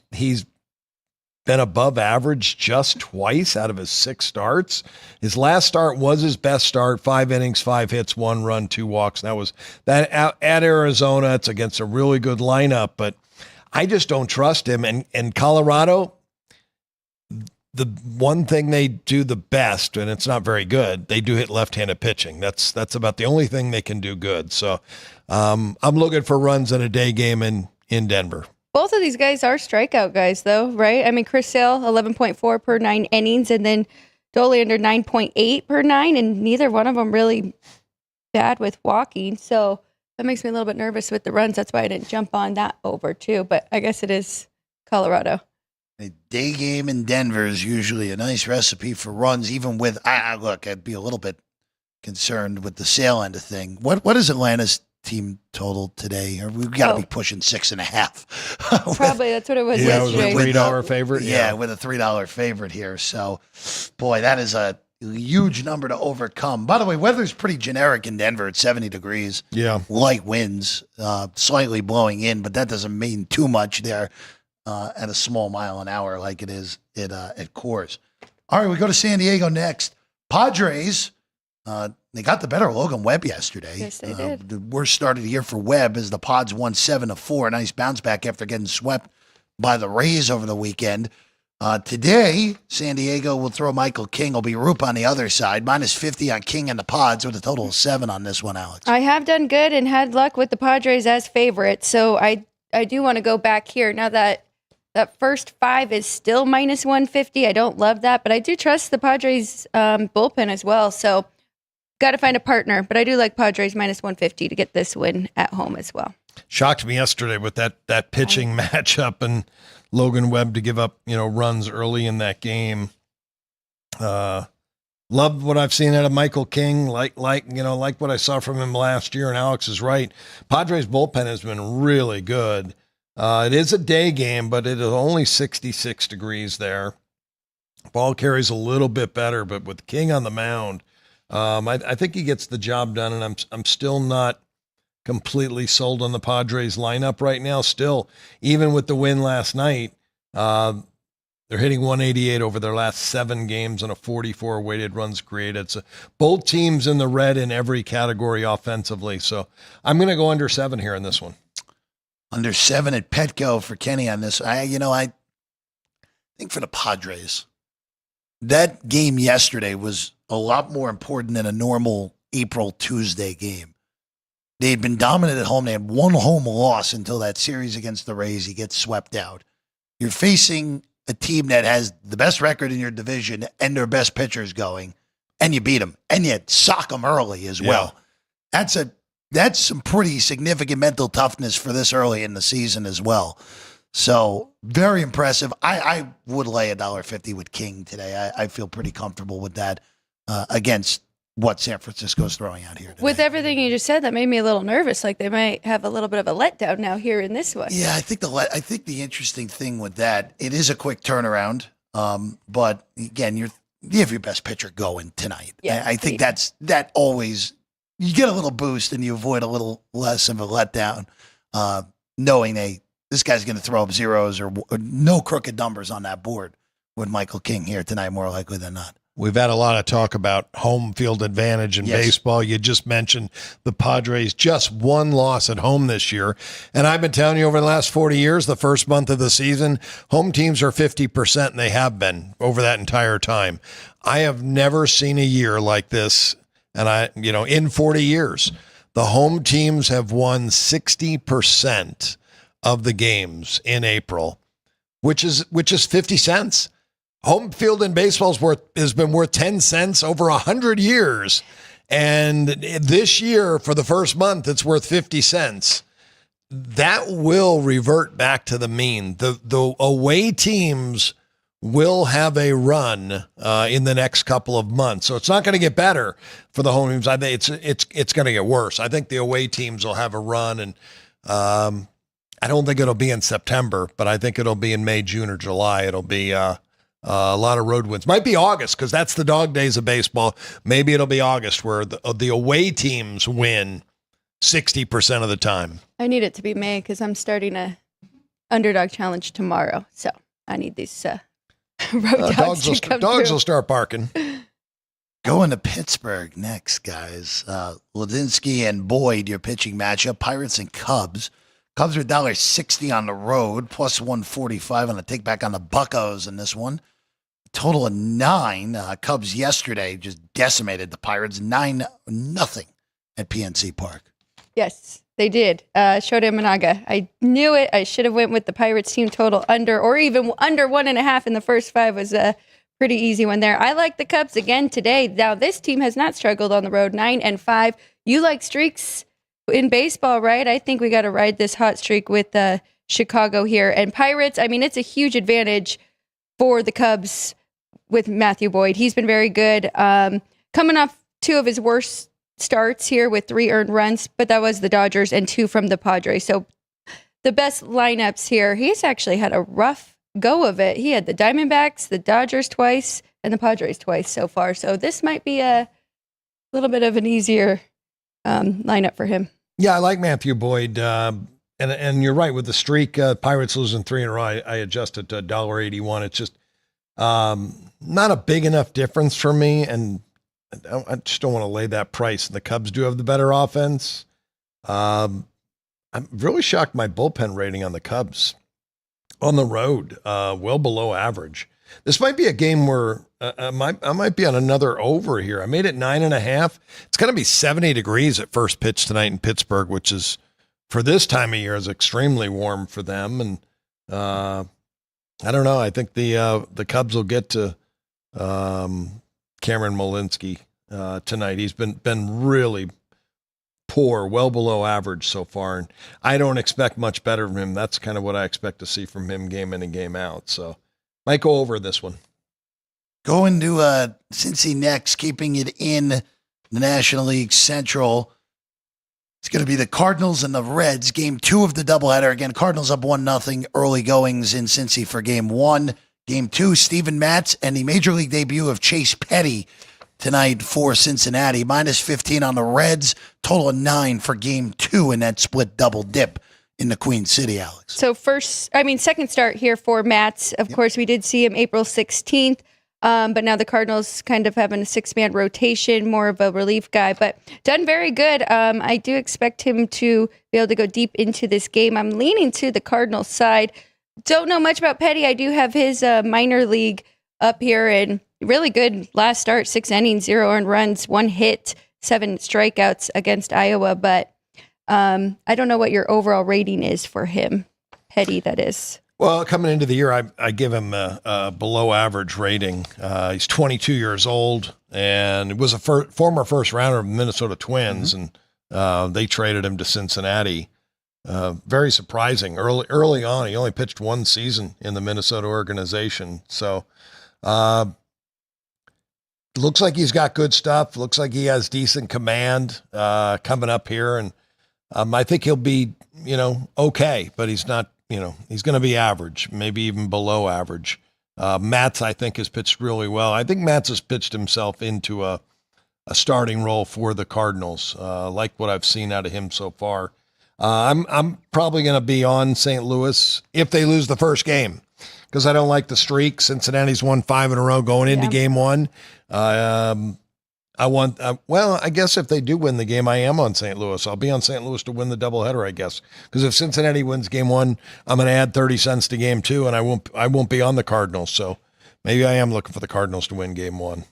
been above average just twice out of his 6 starts. His last start was his best start, 5 innings, 5 hits, 1 run, 2 walks. That was that at Arizona. It's against a really good lineup, but I just don't trust him. And Colorado, the one thing they do the best, and it's not very good, they do hit left-handed pitching. That's about the only thing they can do good. So I'm looking for runs in a day game in Denver. Both of these guys are strikeout guys, though, right? I mean, Chris Sale, 11.4 per 9 innings, and then Dollander 9.8 per 9, and neither one of them really bad with walking. So that makes me a little bit nervous with the runs. That's why I didn't jump on that over, too. But I guess it is Colorado. A day game in Denver is usually a nice recipe for runs, even with, look, I'd be a little bit concerned with the Sale end of thing. What is Atlanta's team total today? Or we've got to be pushing 6.5. Probably that's what it was yesterday. With a $3 favorite. Yeah, with a $3 favorite here. So, boy, that is a huge number to overcome. By the way, weather's pretty generic in Denver. It's 70 degrees. Yeah. Light winds, slightly blowing in, but that doesn't mean too much there at a small mile an hour like it is at Coors. All right, we go to San Diego next. Padres, they got the better Logan Webb yesterday. Yes, they did. The worst start of the year for Webb as the Pods won 7-4. Nice bounce back after getting swept by the Rays over the weekend. Today, San Diego will throw Michael King. Will be Roop on the other side. -50 on King and the Pods with a total of 7 on this one, Alex. I have done good and had luck with the Padres as favorites, so I do want to go back here. Now that first 5 is still -150, I don't love that, but I do trust the Padres bullpen as well, so got to find a partner, but I do like Padres -150 to get this win at home as well. Shocked me yesterday with that pitching matchup and Logan Webb to give up, runs early in that game. Loved what I've seen out of Michael King, like what I saw from him last year, and Alex is right. Padres bullpen has been really good. It is a day game, but it is only 66 degrees there. Ball carries a little bit better, but with King on the mound, I think he gets the job done, and I'm still not completely sold on the Padres lineup right now. Still, even with the win last night, they're hitting 188 over their last 7 games and a 44 weighted runs created. So both teams in the red in every category offensively. So I'm going to go under 7 here in this one. Under 7 at Petco for Kenny on this. I think for the Padres, that game yesterday was a lot more important than a normal April Tuesday game. They had been dominant at home. They had 1 home loss until that series against the Rays. He gets swept out. You're facing a team that has the best record in your division and their best pitchers going, and you beat them, and you sock them early as well. That's some pretty significant mental toughness for this early in the season as well. So very impressive. I would lay $1.50 with King today. I feel pretty comfortable with that against what San Francisco's throwing out here today. With everything you just said, that made me a little nervous. Like they might have a little bit of a letdown now here in this one. Yeah, I think the interesting thing with that, it is a quick turnaround. But again, you have your best pitcher going tonight. Yeah, I think that always, you get a little boost and you avoid a little less of a letdown, knowing this guy's going to throw up zeros or no crooked numbers on that board with Michael King here tonight, more likely than not. We've had a lot of talk about home field advantage in baseball. You just mentioned the Padres, just one loss at home this year. And I've been telling you over the last 40 years, the first month of the season, home teams are 50%, and they have been over that entire time. I have never seen a year like this. And in 40 years, the home teams have won 60% of the games in April, which is 50 cents. Home field in baseball has been worth 10 cents over 100 years. And this year, for the first month, it's worth 50 cents. That will revert back to the mean. The away teams will have a run in the next couple of months. So it's not going to get better for the home teams. I think it's going to get worse. I think the away teams will have a run, and I don't think it'll be in September, but I think it'll be in May, June, or July. It'll be a lot of road wins. Might be August, because that's the dog days of baseball. Maybe it'll be August where the away teams win 60% of the time. I need it to be May because I'm starting a underdog challenge tomorrow. So I need these road dogs to come dogs through. will start barking. Going to Pittsburgh next, guys. Ladinsky and Boyd, your pitching matchup. Pirates and Cubs. Cubs are $1.60 on the road, plus 145 on the take back on the Buccos in this one. Total of 9. Cubs yesterday just decimated the Pirates, 9-0 at PNC Park. Yes, they did. Shota Imanaga. I knew it. I should have went with the Pirates team total under, or even under 1.5 in the first 5 was a pretty easy one there. I like the Cubs again today. Now, this team has not struggled on the road, 9-5. You like streaks in baseball, right? I think we got to ride this hot streak with Chicago here. And Pirates, I mean, it's a huge advantage for the Cubs with Matthew Boyd. He's been very good. Coming off 2 of his worst starts here with 3 earned runs, but that was the Dodgers and 2 from the Padres. So the best lineups here. He's actually had a rough go of it. He had the Diamondbacks, the Dodgers twice, and the Padres twice so far. So this might be a little bit of an easier lineup for him. Yeah, I like Matthew Boyd. And you're right with the streak. Pirates losing 3 in a row. I adjusted to $1.81. It's just not a big enough difference for me. And I just don't want to lay that price. The Cubs do have the better offense. I'm really shocked my bullpen rating on the Cubs on the road, well below average. This might be a game where I might be on another over here. I made it 9.5. It's going to be 70 degrees at first pitch tonight in Pittsburgh, which is, for this time of year, is extremely warm for them. And I don't know. I think the Cubs will get to Cameron Malinsky tonight. He's been really poor, well below average so far, and I don't expect much better from him. That's kind of what I expect to see from him game in and game out. So might go over this one. Going to Cincy next, keeping it in the National League Central. It's going to be the Cardinals and the Reds. Game 2 of the doubleheader. Again, Cardinals up 1-0 early goings in Cincy for game 1. Game 2, Steven Matz and the Major League debut of Chase Petty tonight for Cincinnati. -15 on the Reds. Total of 9 for game 2 in that split double dip in the Queen City, Alex. So second start here for Matz. Of course, we did see him April 16th. But now the Cardinals kind of having a 6-man rotation, more of a relief guy, but done very good. I do expect him to be able to go deep into this game. I'm leaning to the Cardinals side. Don't know much about Petty. I do have his minor league up here, and really good last start, 6 innings, 0 earned runs, 1 hit, 7 strikeouts against Iowa. But I don't know what your overall rating is for him, Petty, that is. Well, coming into the year, I give him a below average rating. He's 22 years old and was a former first rounder of the Minnesota Twins, and they traded him to Cincinnati. Very surprising. Early on, he only pitched 1 season in the Minnesota organization. So looks like he's got good stuff. Looks like he has decent command coming up here. And I think he'll be, okay, but he's not, he's going to be average, maybe even below average. Matz, I think, has pitched really well. I think Matz has pitched himself into a starting role for the Cardinals. Like what I've seen out of him so far. I'm probably going to be on St. Louis if they lose the first game, because I don't like the streak. Cincinnati's won 5 in a row going into game one. I guess if they do win the game, I am on St. Louis. I'll be on St. Louis to win the doubleheader, I guess. Because if Cincinnati wins game one, I'm going to add 30 cents to game two, and I won't be on the Cardinals. So maybe I am looking for the Cardinals to win game one.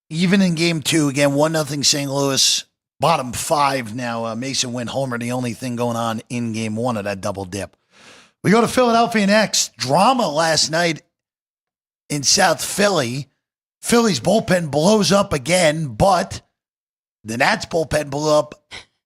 Even in game two, again, 1-0 St. Louis, bottom 5 now. Mason Wynn homer, the only thing going on in game one of that double dip. We go to Philadelphia next. Drama last night in South Philly. Philly's bullpen blows up again, but the Nats bullpen blew up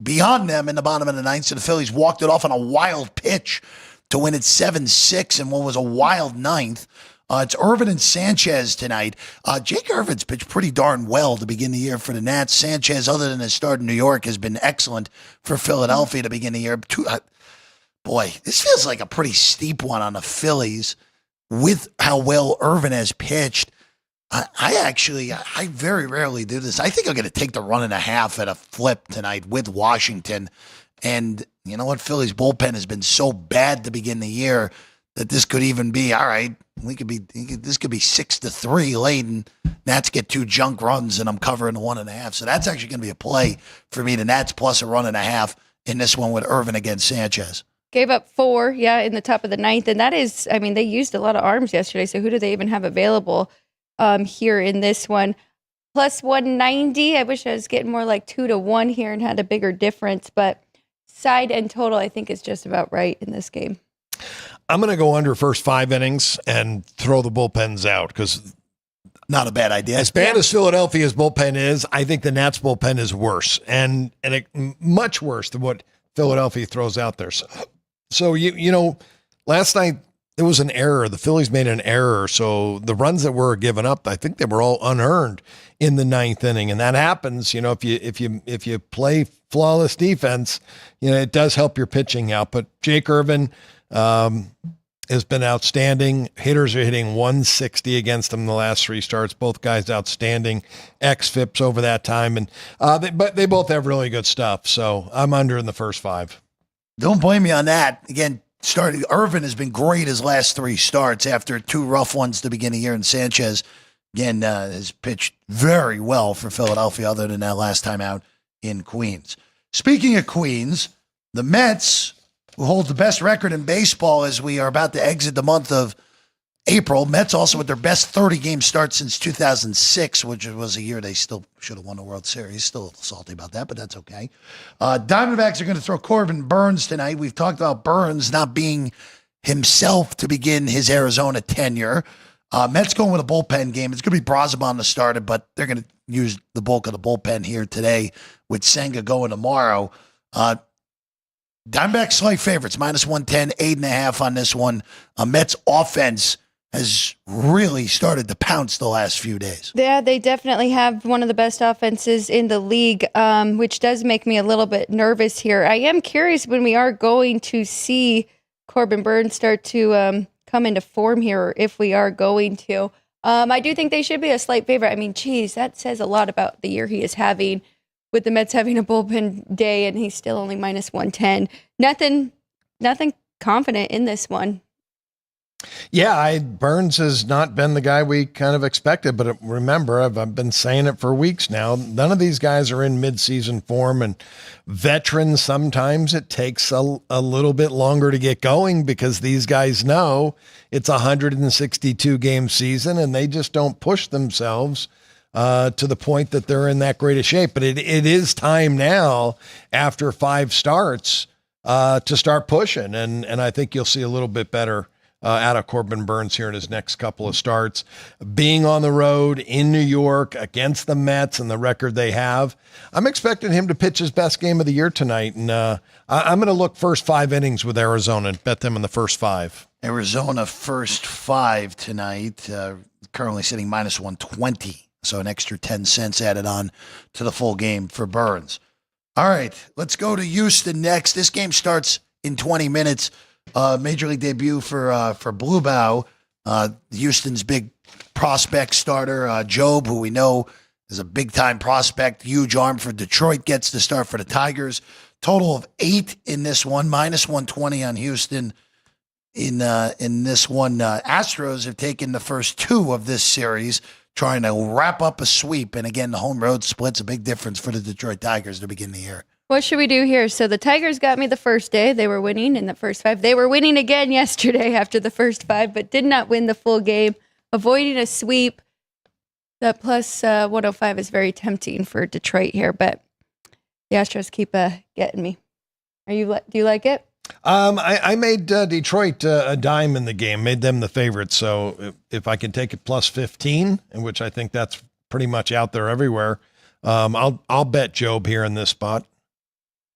beyond them in the bottom of the ninth, so the Phillies walked it off on a wild pitch to win it 7-6 in what was a wild ninth. It's Irvin and Sanchez tonight. Jake Irvin's pitched pretty darn well to begin the year for the Nats. Sanchez, other than his start in New York, has been excellent for Philadelphia to begin the year. Boy, this feels like a pretty steep one on the Phillies with how well Irvin has pitched. I very rarely do this. I think I'm going to take the 1.5 at a flip tonight with Washington. And you know what? Philly's bullpen has been so bad to begin the year that this could even be, all right, this could be 6-3 late, and Nats get 2 junk runs, and I'm covering the 1.5. So that's actually going to be a play for me. The Nats plus a 1.5 in this one with Irvin against Sanchez. Gave up 4, in the top of the ninth. And that is, they used a lot of arms yesterday. So who do they even have available here in this one? Plus 190. I wish I was getting more like 2-1 here and had a bigger difference. But side and total, I think, is just about right in this game. I'm going to go under first 5 innings and throw the bullpens out, because not a bad idea. As bad as Philadelphia's bullpen is, I think the Nats bullpen is worse, and much worse than what Philadelphia throws out there. So last night there was an error. The Phillies made an error. So the runs that were given up, I think they were all unearned in the 9th inning. And that happens, if you play flawless defense, it does help your pitching out. But Jake Irvin has been outstanding. Hitters are hitting 160 against him the last 3 starts. Both guys outstanding. XFIPs over that time. And but they both have really good stuff. So I'm under in the first 5. Don't blame me on that. Again, Irvin has been great his last 3 starts after 2 rough ones to begin the year, and Sanchez, again, has pitched very well for Philadelphia other than that last time out in Queens. Speaking of Queens, the Mets, who hold the best record in baseball as we are about to exit the month of April. Mets also with their best 30-game start since 2006, which was a year they still should have won the World Series. Still a little salty about that, but that's okay. Diamondbacks are going to throw Corbin Burnes tonight. We've talked about Burnes not being himself to begin his Arizona tenure. Mets going with a bullpen game. It's going to be Braziban to start it, but they're going to use the bulk of the bullpen here today with Senga going tomorrow. Diamondbacks slight favorites, minus 110, 8.5 on this one. Mets offense has really started to pounce the last few days. Yeah, they definitely have one of the best offenses in the league, which does make me a little bit nervous here. I am curious when we are going to see Corbin Burnes start to come into form here, or if we are going to. I do think they should be a slight favorite. That says a lot about the year he is having, with the Mets having a bullpen day, and he's still only minus 110. Nothing confident in this one. Yeah, Burnes has not been the guy we kind of expected, but remember, I've been saying it for weeks now. None of these guys are in midseason form, and veterans, sometimes it takes a little bit longer to get going because these guys know it's a 162-game season, and they just don't push themselves to the point that they're in that great a shape. But it is time now, after 5 starts, to start pushing, and I think you'll see a little bit better out of Corbin Burnes here in his next couple of starts. Being on the road in New York against the Mets and the record they have, I'm expecting him to pitch his best game of the year tonight. And I'm going to look first 5 innings with Arizona and bet them in the first 5. Arizona first 5 tonight, currently sitting minus 120. So an extra 10 cents added on to the full game for Burns. All right, let's go to Houston next. This game starts in 20 minutes. Major League debut for Bluebow. Houston's big prospect starter, Job, who we know is a big-time prospect, huge arm for Detroit, gets the start for the Tigers. Total of 8 in this one, minus 120 on Houston. In this one, Astros have taken the first 2 of this series, trying to wrap up a sweep. And again, the home road split's a big difference for the Detroit Tigers to begin the year. What should we do here? So the Tigers got me the first day. They were winning in the first 5. They were winning again yesterday after the first 5, but did not win the full game, avoiding a sweep. That plus 105 is very tempting for Detroit here, but the Astros keep getting me. Do you like it? I made Detroit a dime in the game, made them the favorite. So if I can take it plus 15, in which I think that's pretty much out there everywhere, I'll bet Job here in this spot.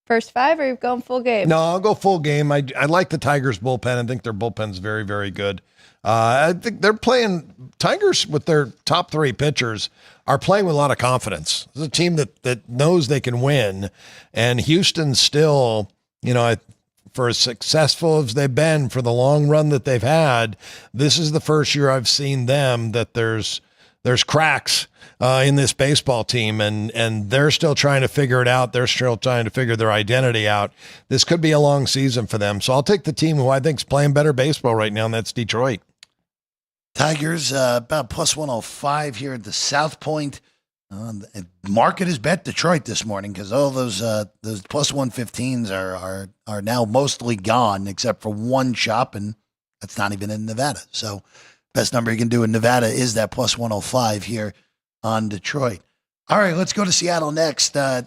First 5, or are you going full game? No, I'll go full game. I like the Tigers bullpen. I think their bullpen's very, very good. I think they're playing Tigers with their top 3 pitchers are playing with a lot of confidence. It's a team that knows they can win, and Houston's still, for as successful as they've been for the long run that they've had, this is the first year I've seen them that there's cracks in this baseball team, and they're still trying to figure it out. They're still trying to figure their identity out. This could be a long season for them. So I'll take the team who I think is playing better baseball right now, and that's Detroit. Tigers about plus 105 here at the South Point. Market has bet Detroit this morning because all those plus 115s are now mostly gone except for one shop, and that's not even in Nevada. So best number you can do in Nevada is that plus 105 here on Detroit. All right, let's go to Seattle next. It's going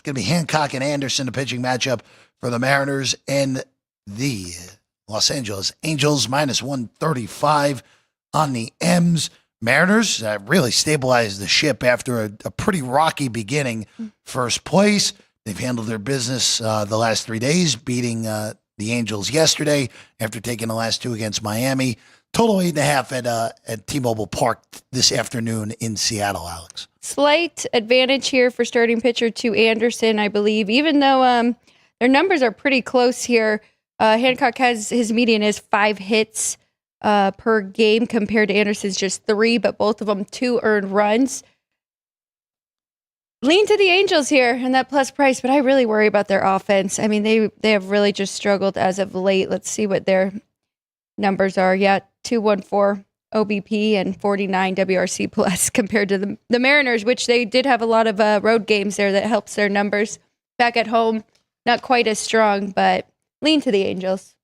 to be Hancock and Anderson, the pitching matchup for the Mariners and the Los Angeles Angels, minus 135 on the M's. Mariners really stabilized the ship after a pretty rocky beginning. First place, they've handled their business the last 3 days, beating the Angels yesterday after taking the last 2 against Miami. Total 8.5 at T-Mobile Park this afternoon in Seattle, Alex. Slight advantage here for starting pitcher to Anderson, I believe, even though their numbers are pretty close here. Hancock has his median is 5 hits per game compared to Anderson's just 3, but both of them 2 earned runs. Lean to the Angels here and that plus price, but I really worry about their offense. I mean, they have really just struggled as of late. Let's see what their numbers are. Yeah, 214 OBP and 49 WRC plus compared to the Mariners, which they did have a lot of road games there that helps their numbers. Back at home, not quite as strong, but lean to the Angels.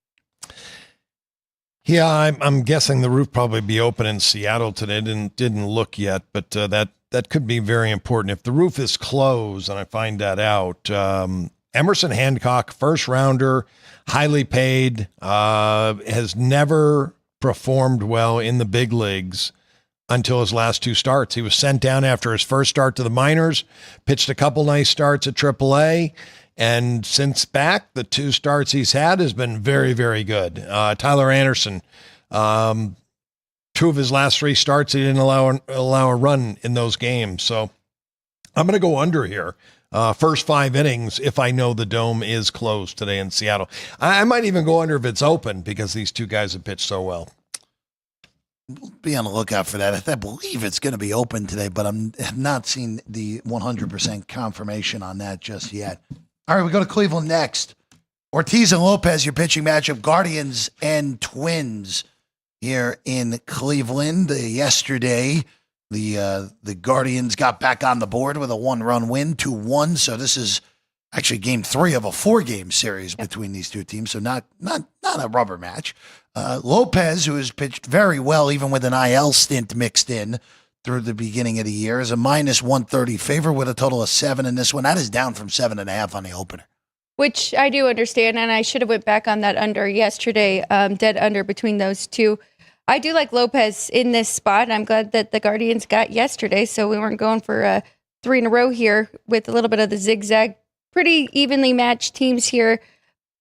Yeah, I'm guessing the roof probably be open in Seattle today. Didn't look yet, but that could be very important. If the roof is closed, and I find that out, Emerson Hancock, first rounder, highly paid, has never performed well in the big leagues until his last 2 starts. He was sent down after his first start to the minors, pitched a couple nice starts at AAA, and since back, the 2 starts he's had has been very, very good. Tyler Anderson, 2 of his last 3 starts, he didn't allow a run in those games. So I'm going to go under here. First 5 innings, if I know the dome is closed today in Seattle. I might even go under if it's open because these 2 guys have pitched so well. Be on the lookout for that. I believe it's going to be open today, but have not seen the 100% confirmation on that just yet. All right, we go to Cleveland next. Ortiz and Lopez, your pitching matchup, Guardians and Twins here in Cleveland. Yesterday, the Guardians got back on the board with a 1-run win, 2-1. So this is actually game 3 of a 4-game series between these 2 teams. So not a rubber match. Lopez, who has pitched very well, even with an IL stint mixed in through the beginning of the year, is a minus 130 favorite with a total of 7 in this one. That is down from 7.5 on the opener. Which I do understand, and I should have went back on that under yesterday, dead under between those 2. I do like Lopez in this spot, and I'm glad that the Guardians got yesterday, so we weren't going for 3 in a row here with a little bit of the zigzag. Pretty evenly matched teams here.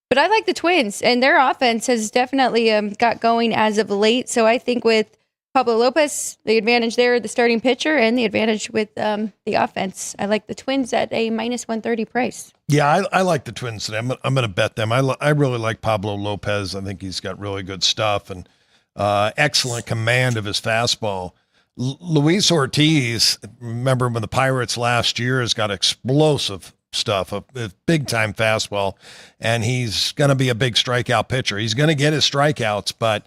But I like the Twins, and their offense has definitely got going as of late. So I think with Pablo Lopez, the advantage there, the starting pitcher, and the advantage with the offense. I like the Twins at a -130 price. Yeah, I like the Twins today. I'm going to bet them. I really like Pablo Lopez. I think he's got really good stuff and excellent command of his fastball. Luis Ortiz, remember when the Pirates last year, has got explosive stuff, a big-time fastball, and he's going to be a big strikeout pitcher. He's going to get his strikeouts, but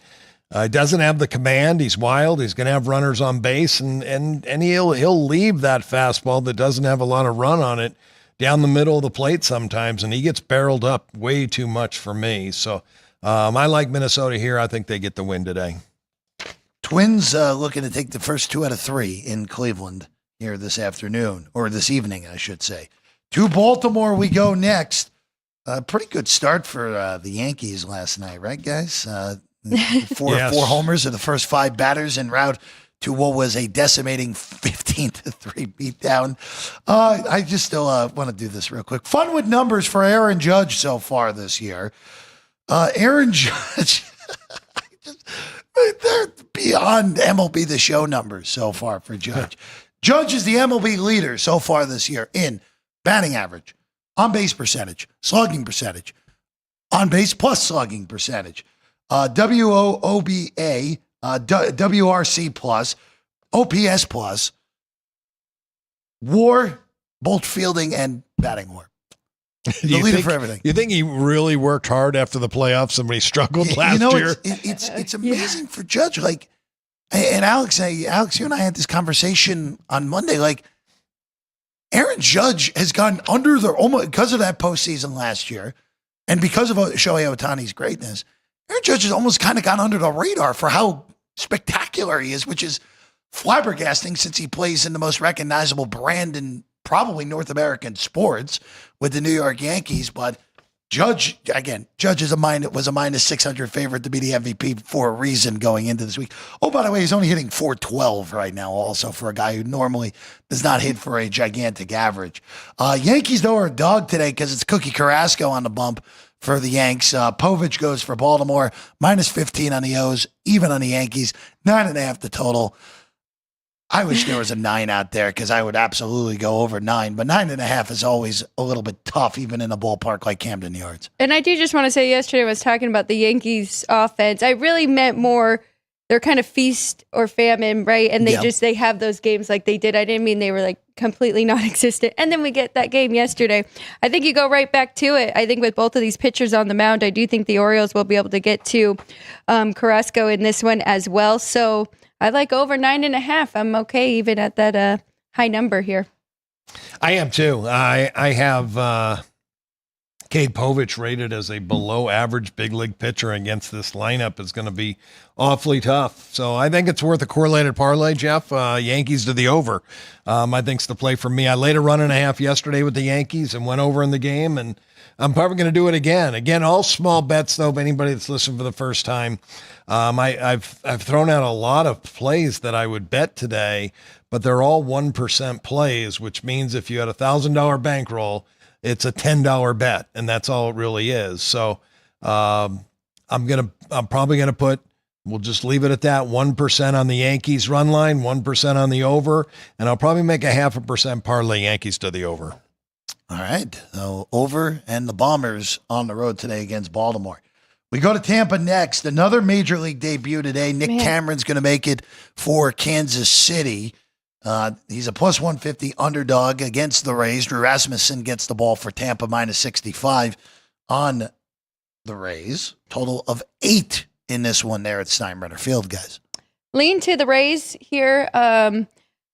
doesn't have the command. He's wild. He's going to have runners on base, and he'll leave that fastball that doesn't have a lot of run on it down the middle of the plate sometimes, and he gets barreled up way too much for me. So I like Minnesota here. I think they get the win today. Twins looking to take the first 2 out of 3 in Cleveland here this afternoon, or this evening, I should say. To Baltimore we go next. Pretty good start for the Yankees last night, right, guys? Four homers of the first 5 batters en route to what was a decimating 15-3 beatdown. I just still want to do this real quick. Fun with numbers for Aaron Judge so far this year. Aaron Judge, they're beyond MLB The Show numbers so far for Judge. Judge is the MLB leader so far this year in batting average, on-base percentage, slugging percentage, on-base plus slugging percentage, WOBA, WRC plus, OPS plus, WAR, both fielding and batting WAR. The leader for everything. You think he really worked hard after the playoffs and when he struggled last year? It's amazing for Judge. Like, and Alex, you and I had this conversation on Monday. Like, Aaron Judge has gone under almost because of that postseason last year, and because of Shohei Ohtani's greatness. Aaron Judge has almost kind of gone under the radar for how spectacular he is, which is flabbergasting since he plays in the most recognizable brand in probably North American sports with the New York Yankees. But Judge was a -600 favorite to be the MVP for a reason going into this week. Oh, by the way, he's only hitting .412 right now also for a guy who normally does not hit for a gigantic average. Yankees, though, are a dog today because it's Cookie Carrasco on the bump for the Yanks. Povich goes for Baltimore, -15 on the O's, even on the Yankees, 9.5 the total. I wish there was a 9 out there because I would absolutely go over 9, but 9.5 is always a little bit tough, even in a ballpark like Camden Yards. And I do just want to say, yesterday I was talking about the Yankees offense. I really meant more, they're kind of feast or famine, right? And they have those games like they did. I didn't mean they were like completely non-existent. And then we get that game yesterday. I think you go right back to it. I think with both of these pitchers on the mound, I do think the Orioles will be able to get to Carrasco in this one as well. So I like over 9.5. I'm okay even at that high number here. I am too. I have Cade Povich rated as a below average big league pitcher against this lineup. Is going to be awfully tough. So I think it's worth a correlated parlay, Jeff. Yankees to the over. I think's the play for me. I laid a 1.5 yesterday with the Yankees and went over in the game, and I'm probably going to do it again. Again, all small bets though. If anybody that's listening for the first time, I've thrown out a lot of plays that I would bet today, but they're all 1% plays, which means if you had $1,000 bankroll, it's a $10 bet, and that's all it really is. So I'm probably gonna put. We'll just leave it at that. 1% on the Yankees run line, 1% on the over, and I'll probably make a 0.5% parlay Yankees to the over. All right. So over and the Bombers on the road today against Baltimore. We go to Tampa next. Another major league debut today. Nick Cameron's going to make it for Kansas City. He's a +150 underdog against the Rays. Drew Rasmussen gets the ball for Tampa, -65 on the Rays. Total of 8 in this one there at Steinbrenner Field, guys. Lean to the Rays here.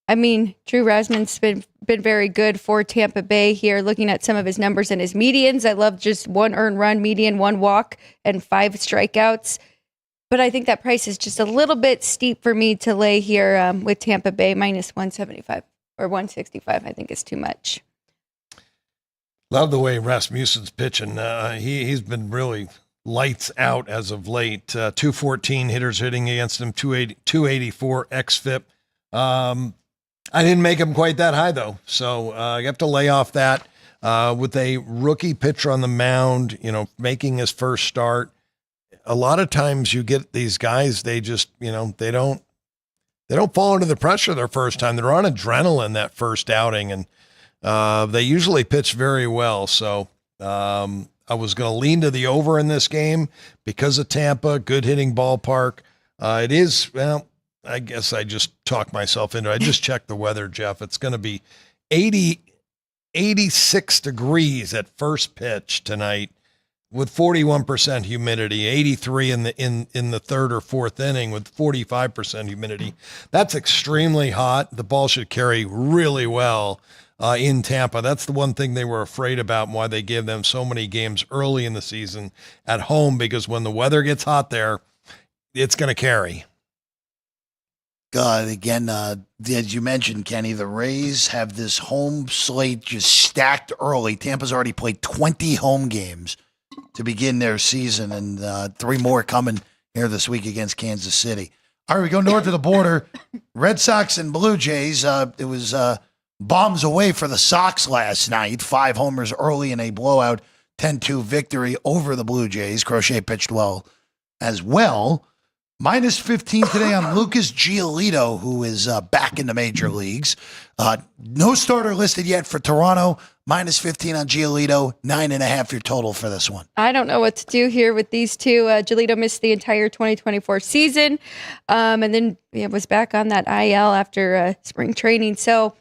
Drew Rasmussen's been very good for Tampa Bay here. Looking at some of his numbers and his medians, I love just 1 earned run median, 1 walk, and 5 strikeouts. But I think that price is just a little bit steep for me to lay here with Tampa Bay -175 or 165. I think is too much. Love the way Rasmussen's pitching. He's been really lights out as of late. 214 hitters hitting against him, 284 xFIP. I didn't make him quite that high though, so you have to lay off that. With a rookie pitcher on the mound, making his first start. A lot of times you get these guys, they just, they don't they don't fall under the pressure their first time. They're on adrenaline that first outing, and they usually pitch very well. So I was going to lean to the over in this game because of Tampa, good hitting ballpark. It is, well, I guess I just talked myself into it. I just checked the weather, Jeff. It's going to be 86 degrees at first pitch tonight with 41% humidity, 83 in the third or fourth inning with 45% humidity. That's extremely hot. The ball should carry really well in Tampa. That's the one thing they were afraid about and why they gave them so many games early in the season at home, because when the weather gets hot there, it's going to carry. Again, as you mentioned, Kenny, the Rays have this home slate just stacked early. Tampa's already played 20 home games to begin their season, and 3 more coming here this week against Kansas City. All right, we go north of the border. Red Sox and Blue Jays. It was bombs away for the Sox last night. 5 homers early in a blowout 10-2 victory over the Blue Jays. Crochet pitched well as well. Minus 15 today on Lucas Giolito, who is back in the major leagues. No starter listed yet for Toronto. Minus 15 on Giolito. 9.5 your total for this one. I don't know what to do here with these two. Giolito missed the entire 2024 season, and then was back on that IL after spring training. So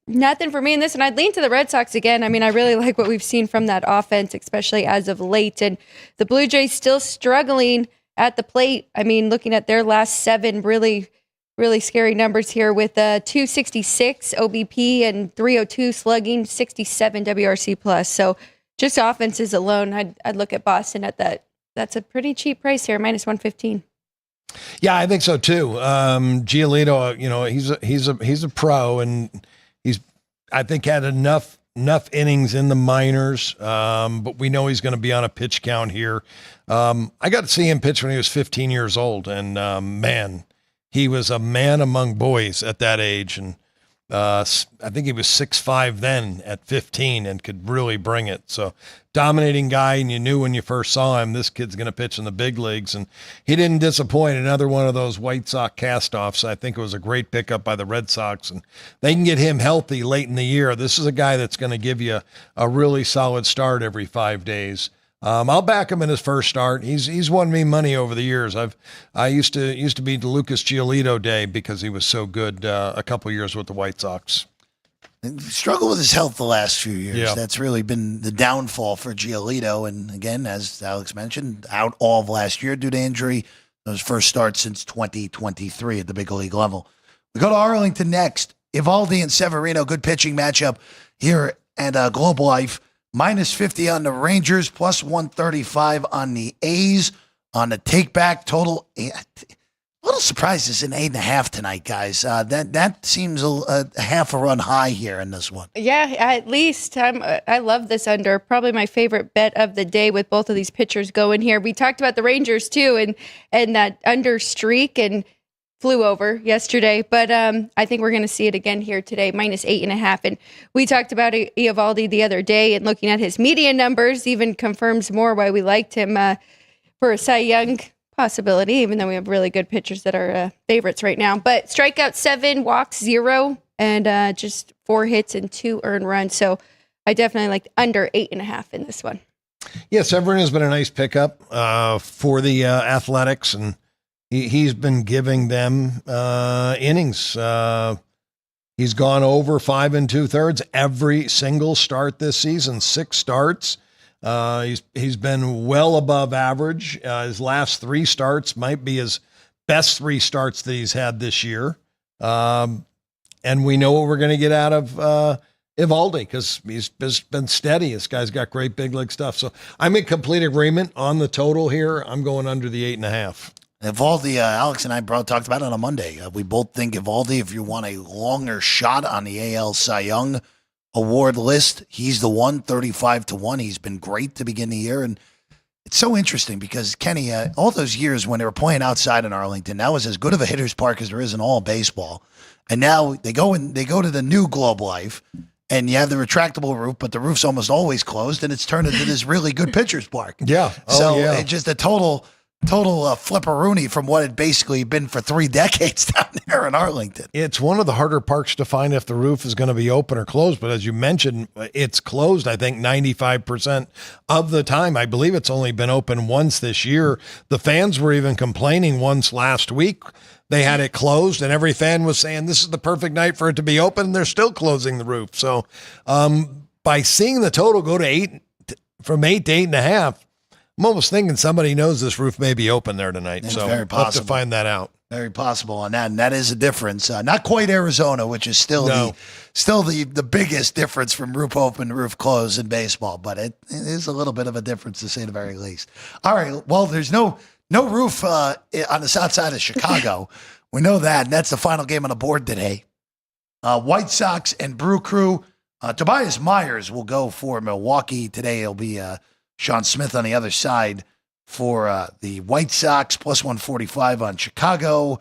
nothing for me in this, and I'd lean to the Red Sox again. I mean, I really like what we've seen from that offense, especially as of late. And the Blue Jays still struggling at the plate. I mean, looking at their last 7 really, really scary numbers here with 266 OBP and 302 slugging, 67 WRC plus. So just offenses alone, I'd look at Boston at that. That's a pretty cheap price here, minus 115. Yeah, I think so too. Giolito, he's a pro, and he's, I think, had enough innings in the minors, but we know he's going to be on a pitch count here. I got to see him pitch when he was 15 years old, and man, he was a man among boys at that age, and I think he was 6'5" then at 15 and could really bring it. So dominating guy, and you knew when you first saw him, this kid's going to pitch in the big leagues, and he didn't disappoint. Another one of those White Sox cast-offs. I think it was a great pickup by the Red Sox, and they can get him healthy late in the year. This is a guy that's going to give you a really solid start every 5 days. I'll back him in his first start. He's won me money over the years. I used to be the Lucas Giolito day because he was so good a couple years with the White Sox. Struggled with his health the last few years. Yeah. That's really been the downfall for Giolito. And again, as Alex mentioned, out all of last year due to injury. Those first starts since 2023 at the big league level. We go to Arlington next. Ivaldi and Severino, good pitching matchup here at Global Life. Minus 50 on the Rangers, plus 135 on the A's. On the take-back total, a little surprised it's an 8.5 tonight, guys. That seems a half a run high here in this one. Yeah, at least I love this under. Probably my favorite bet of the day with both of these pitchers going here. We talked about the Rangers too, and that under streak, and flew over yesterday, but I think we're going to see it again here today, minus 8.5. And we talked about Eovaldi the other day, and looking at his median numbers even confirms more why we liked him for a Cy Young possibility, even though we have really good pitchers that are favorites right now. But strikeout 7, walks 0, and just 4 hits and 2 earned runs. So I definitely like under 8.5 in this one. Yeah, Severino has been a nice pickup for the Athletics, and he's been giving them innings. He's gone over 5 2/3 every single start this season, 6 starts. He's been well above average. His last 3 starts might be his best 3 starts that he's had this year. And we know what we're going to get out of Eovaldi because he's been steady. This guy's got great big league stuff. So I'm in complete agreement on the total here. I'm going under the 8.5. Eovaldi, Alex and I talked about it on Monday. We both think Eovaldi, if you want a longer shot on the AL Cy Young award list, he's the one, 35-1. He's been great to begin the year. And it's so interesting because, Kenny, all those years when they were playing outside in Arlington, that was as good of a hitter's park as there is in all baseball. And now they go to the new Globe Life, and you have the retractable roof, but the roof's almost always closed, and it's turned into this really good pitcher's park. Yeah. It's just a total total flipperoonie from what had basically been for 3 decades down there in Arlington. It's one of the harder parks to find if the roof is going to be open or closed. But as you mentioned, it's closed, I think, 95% of the time. I believe it's only been open once this year. The fans were even complaining once last week. They had it closed, and every fan was saying this is the perfect night for it to be open, and they're still closing the roof. So by seeing the total go to from 8 to 8.5, I'm almost thinking somebody knows this roof may be open there tonight. It's so very we'll have possible. to find that out. Very possible on that, and that is a difference. Not quite Arizona, which is still the biggest difference from roof open to roof closed in baseball, but it is a little bit of a difference to say the very least. All right, well, there's no roof on the south side of Chicago. We know that, and that's the final game on the board today. White Sox and Brew Crew. Tobias Myers will go for Milwaukee today. It'll be Sean Smith on the other side for the White Sox, plus 145 on Chicago.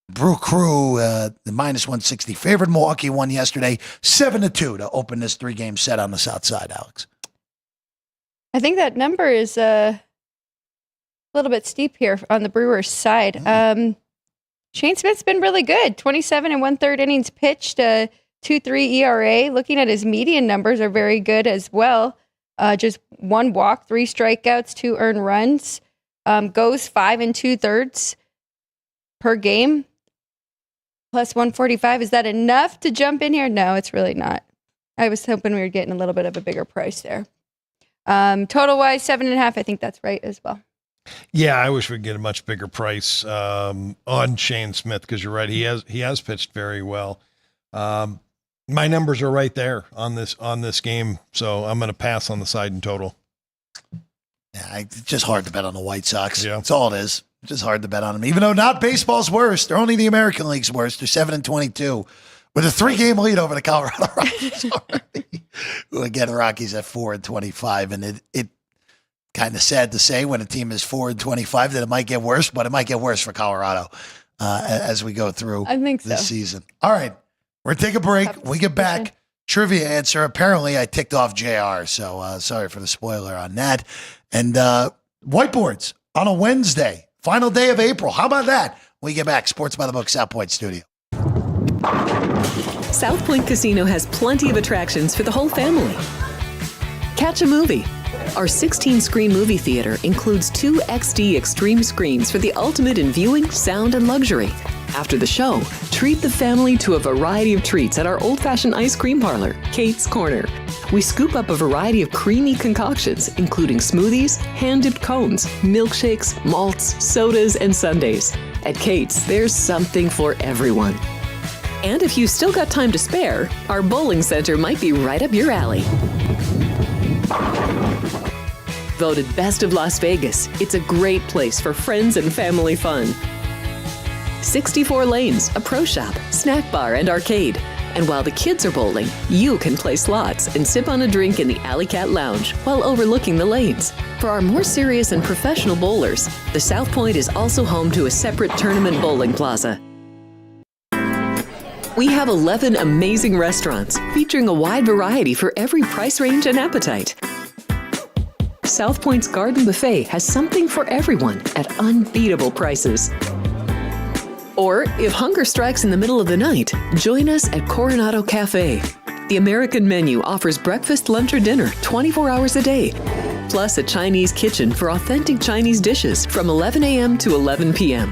Brew Crew, the minus 160 favored. Milwaukee won yesterday, 7-2 to open this 3-game set on the south side, Alex. I think that number is a little bit steep here on the Brewers' side. Shane Smith's been really good. 27 and 1/3 innings pitched, 2.3 ERA. Looking at his median numbers are very good as well. Just 1 walk, 3 strikeouts, 2 earned runs. Goes 5 2/3 per game. Plus 145. Is that enough to jump in here? No, it's really not. I was hoping we were getting a little bit of a bigger price there. Total wise, 7.5. I think that's right as well. Yeah, I wish we'd get a much bigger price on Shane Smith, because you're right. He has pitched very well. My numbers are right there on this game, so I'm going to pass on the side and total. Yeah, it's just hard to bet on the White Sox. Yeah. That's all it is. It's just hard to bet on them. Even though not baseball's worst, they're only the American League's worst. They're 7-22 with a 3-game lead over the Colorado Rockies already. Who again, the Rockies at 4-25, and it kind of sad to say when a team is 4-25 that it might get worse, but it might get worse for Colorado as we go through this season. All right. We're going to take a break. When we get back, trivia answer. Apparently, I ticked off JR, so sorry for the spoiler on that. And whiteboards on a Wednesday, final day of April. How about that? When we get back, Sports by the Book, South Point Studio. South Point Casino has plenty of attractions for the whole family. Catch a movie. Our 16-screen movie theater includes 2 XD Extreme screens for the ultimate in viewing, sound, and luxury. After the show, treat the family to a variety of treats at our old-fashioned ice cream parlor, Kate's Corner. We scoop up a variety of creamy concoctions, including smoothies, hand-dipped cones, milkshakes, malts, sodas, and sundaes. At Kate's, there's something for everyone. And if you've still got time to spare, our bowling center might be right up your alley. Voted Best of Las Vegas, it's a great place for friends and family fun. 64 lanes, a pro shop, snack bar, and arcade. And while the kids are bowling, you can play slots and sip on a drink in the Alley Cat Lounge while overlooking the lanes. For our more serious and professional bowlers, the South Point is also home to a separate tournament bowling plaza. We have 11 amazing restaurants featuring a wide variety for every price range and appetite. South Point's Garden Buffet has something for everyone at unbeatable prices. Or, if hunger strikes in the middle of the night, join us at Coronado Cafe. The American menu offers breakfast, lunch, or dinner 24 hours a day, plus a Chinese kitchen for authentic Chinese dishes from 11 a.m. to 11 p.m.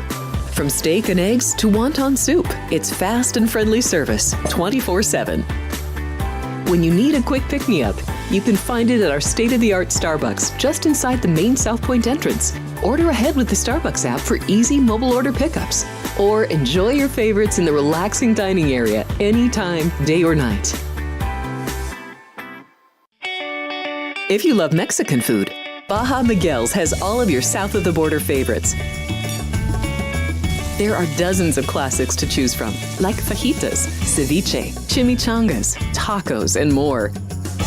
From steak and eggs to wonton soup, it's fast and friendly service 24/7. When you need a quick pick-me-up, you can find it at our state-of-the-art Starbucks just inside the main South Point entrance. Order ahead with the Starbucks app for easy mobile order pickups. Or enjoy your favorites in the relaxing dining area anytime, day or night. If you love Mexican food, Baja Miguel's has all of your south of the border favorites. There are dozens of classics to choose from, like fajitas, ceviche, chimichangas, tacos, and more.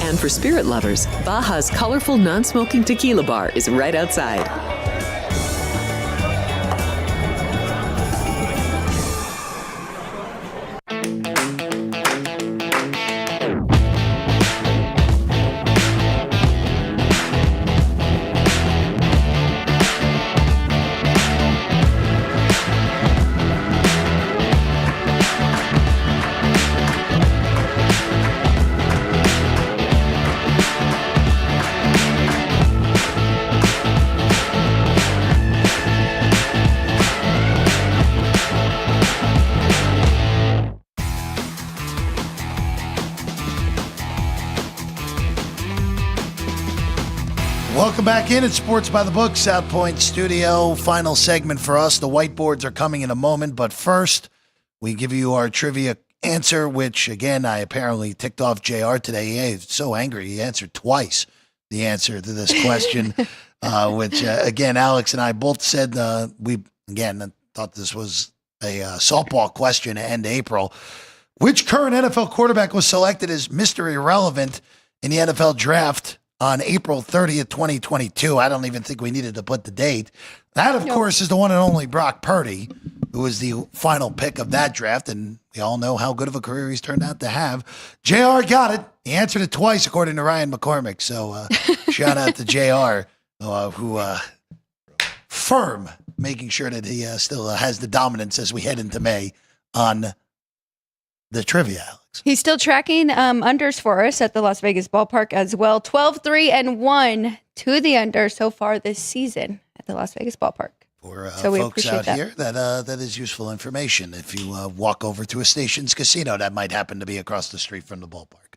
And for spirit lovers, Baja's colorful non-smoking tequila bar is right outside. Welcome back in at Sports by the Book, South Point Studio. Final segment for us. The whiteboards are coming in a moment, but first, we give you our trivia answer, which, again, I apparently ticked off JR today. He was so angry. He answered twice the answer to this question, which, again, Alex and I both said we thought this was a softball question to end April. Which current NFL quarterback was selected as Mr. Irrelevant in the NFL draft on April 30th, 2022? I don't even think we needed to put the date. That, of course, is the one and only Brock Purdy, who was the final pick of that draft, and we all know how good of a career he's turned out to have. JR got it. He answered it twice, according to Ryan McCormick, so shout out to JR, who firm, making sure that he still has the dominance as we head into May on the trivia, Alex. He's still tracking unders for us at the Las Vegas ballpark as well. 12-3-1 to the under so far this season at the Las Vegas ballpark. For so folks out here, that is useful information. If you walk over to a Stations casino, that might happen to be across the street from the ballpark.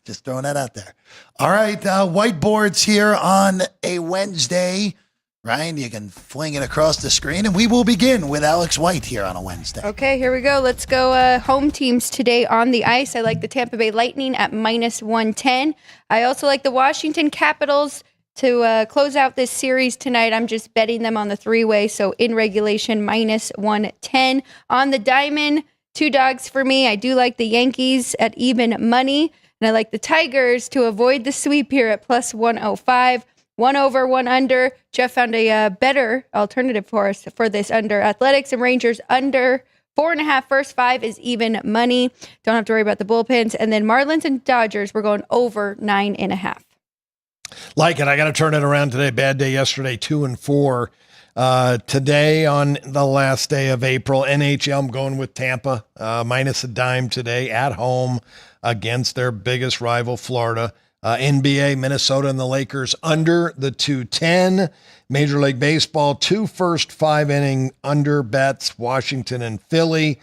Just throwing that out there. All right, whiteboards here on a Wednesday. Ryan, you can fling it across the screen, and we will begin with Alex White here on a Wednesday. Okay, here we go. Let's go home teams today on the ice. I like the Tampa Bay Lightning at -110. I also like the Washington Capitals to close out this series tonight. I'm just betting them on the three-way, so in regulation, -110. On the diamond, 2 dogs for me. I do like the Yankees at even money, and I like the Tigers to avoid the sweep here at +105. 1 over, 1 under. Jeff found a better alternative for us for this under. Athletics and Rangers under 4.5. First 5 is even money. Don't have to worry about the bullpens. And then Marlins and Dodgers, we're going over 9.5. Like it. I got to turn it around today. Bad day yesterday, 2-4. Today on the last day of April, NHL, I'm going with Tampa, -0.10 today at home against their biggest rival, Florida. NBA, Minnesota, and the Lakers under the 210. Major League Baseball, 2 first 5-inning under bets, Washington and Philly.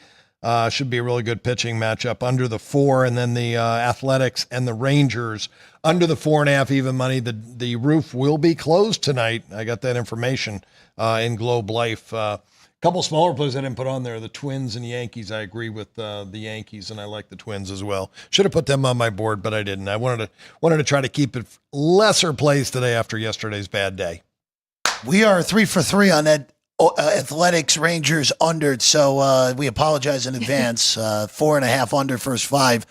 Should be a really good pitching matchup under the 4. And then the Athletics and the Rangers under the 4.5 even money. The roof will be closed tonight. I got that information in Globe Life. Couple smaller plays I didn't put on there, the Twins and Yankees. I agree with the Yankees, and I like the Twins as well. Should have put them on my board, but I didn't. I wanted to try to keep it lesser plays today after yesterday's bad day. We are 3 for 3 on that Athletics Rangers under, so we apologize in advance. 4.5 under first 5.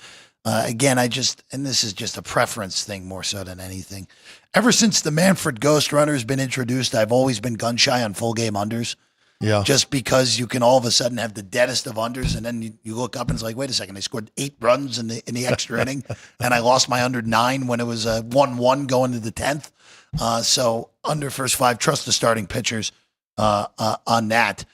Again, and this is just a preference thing more so than anything. Ever since the Manfred Ghost Runner has been introduced, I've always been gun shy on full game unders. Yeah. Just because you can all of a sudden have the deadest of unders, and then you look up and it's like, wait a second, they scored 8 runs in the extra inning, and I lost my under 9 when it was 1-1 going to the 10th. So under first 5, trust the starting pitchers on that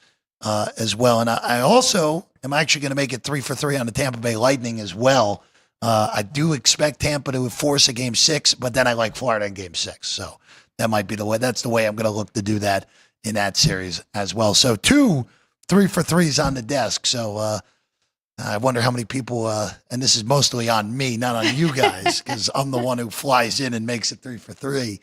as well. And I also am actually going to make it 3 for 3 on the Tampa Bay Lightning as well. I do expect Tampa to force a game 6, but then I like Florida in game 6. So that might be the way. That's the way I'm going to look to do that in that series as well. So 2 3 for 3s on the desk. So I wonder how many people, and this is mostly on me, not on you guys, because I'm the one who flies in and makes it 3 for 3.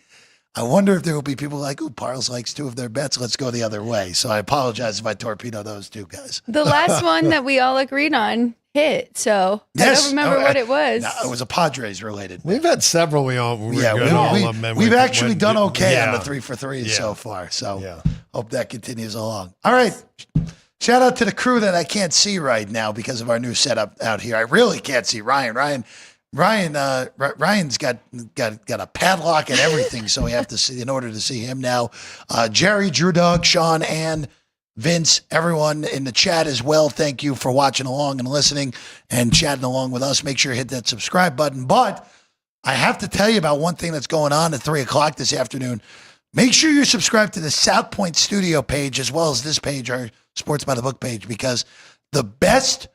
I wonder if there will be people like, Parles likes 2 of their bets. Let's go the other way. So I apologize if I torpedo those 2 guys. The last one that we all agreed on hit, so yes. I don't remember what it was. No, it was a Padres related. We've had several. We've actually done okay on the 3 for 3 so far. So hope that continues along. All right. Shout out to the crew that I can't see right now because of our new setup out here. I really can't see Ryan. Ryan's got a padlock and everything, so we have to see in order to see him now. Jerry, Drew Dog, Sean, and Vince, everyone in the chat as well, thank you for watching along and listening and chatting along with us. Make sure you hit that subscribe button. But I have to tell you about one thing that's going on at 3 o'clock this afternoon. Make sure you subscribe to the South Point Studio page as well as this page, our Sports by the Book page, because the best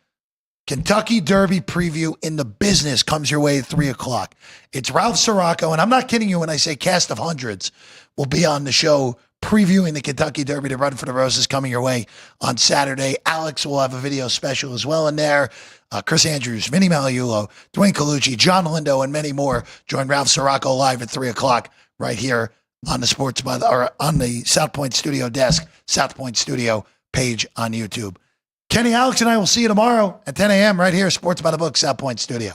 Kentucky Derby preview in the business comes your way at 3 o'clock. It's Ralph Sirocco, and I'm not kidding you when I say cast of hundreds will be on the show previewing the Kentucky Derby to Run for the Roses coming your way on Saturday. Alex will have a video special as well in there. Chris Andrews, Vinny Magliulo, Dwayne Colucci, John Lindo, and many more join Ralph Sirocco live at 3 o'clock right here on the on the South Point Studio desk, South Point Studio page on YouTube. Kenny, Alex, and I will see you tomorrow at 10 a.m. right here, Sports by the Book, South Point Studio.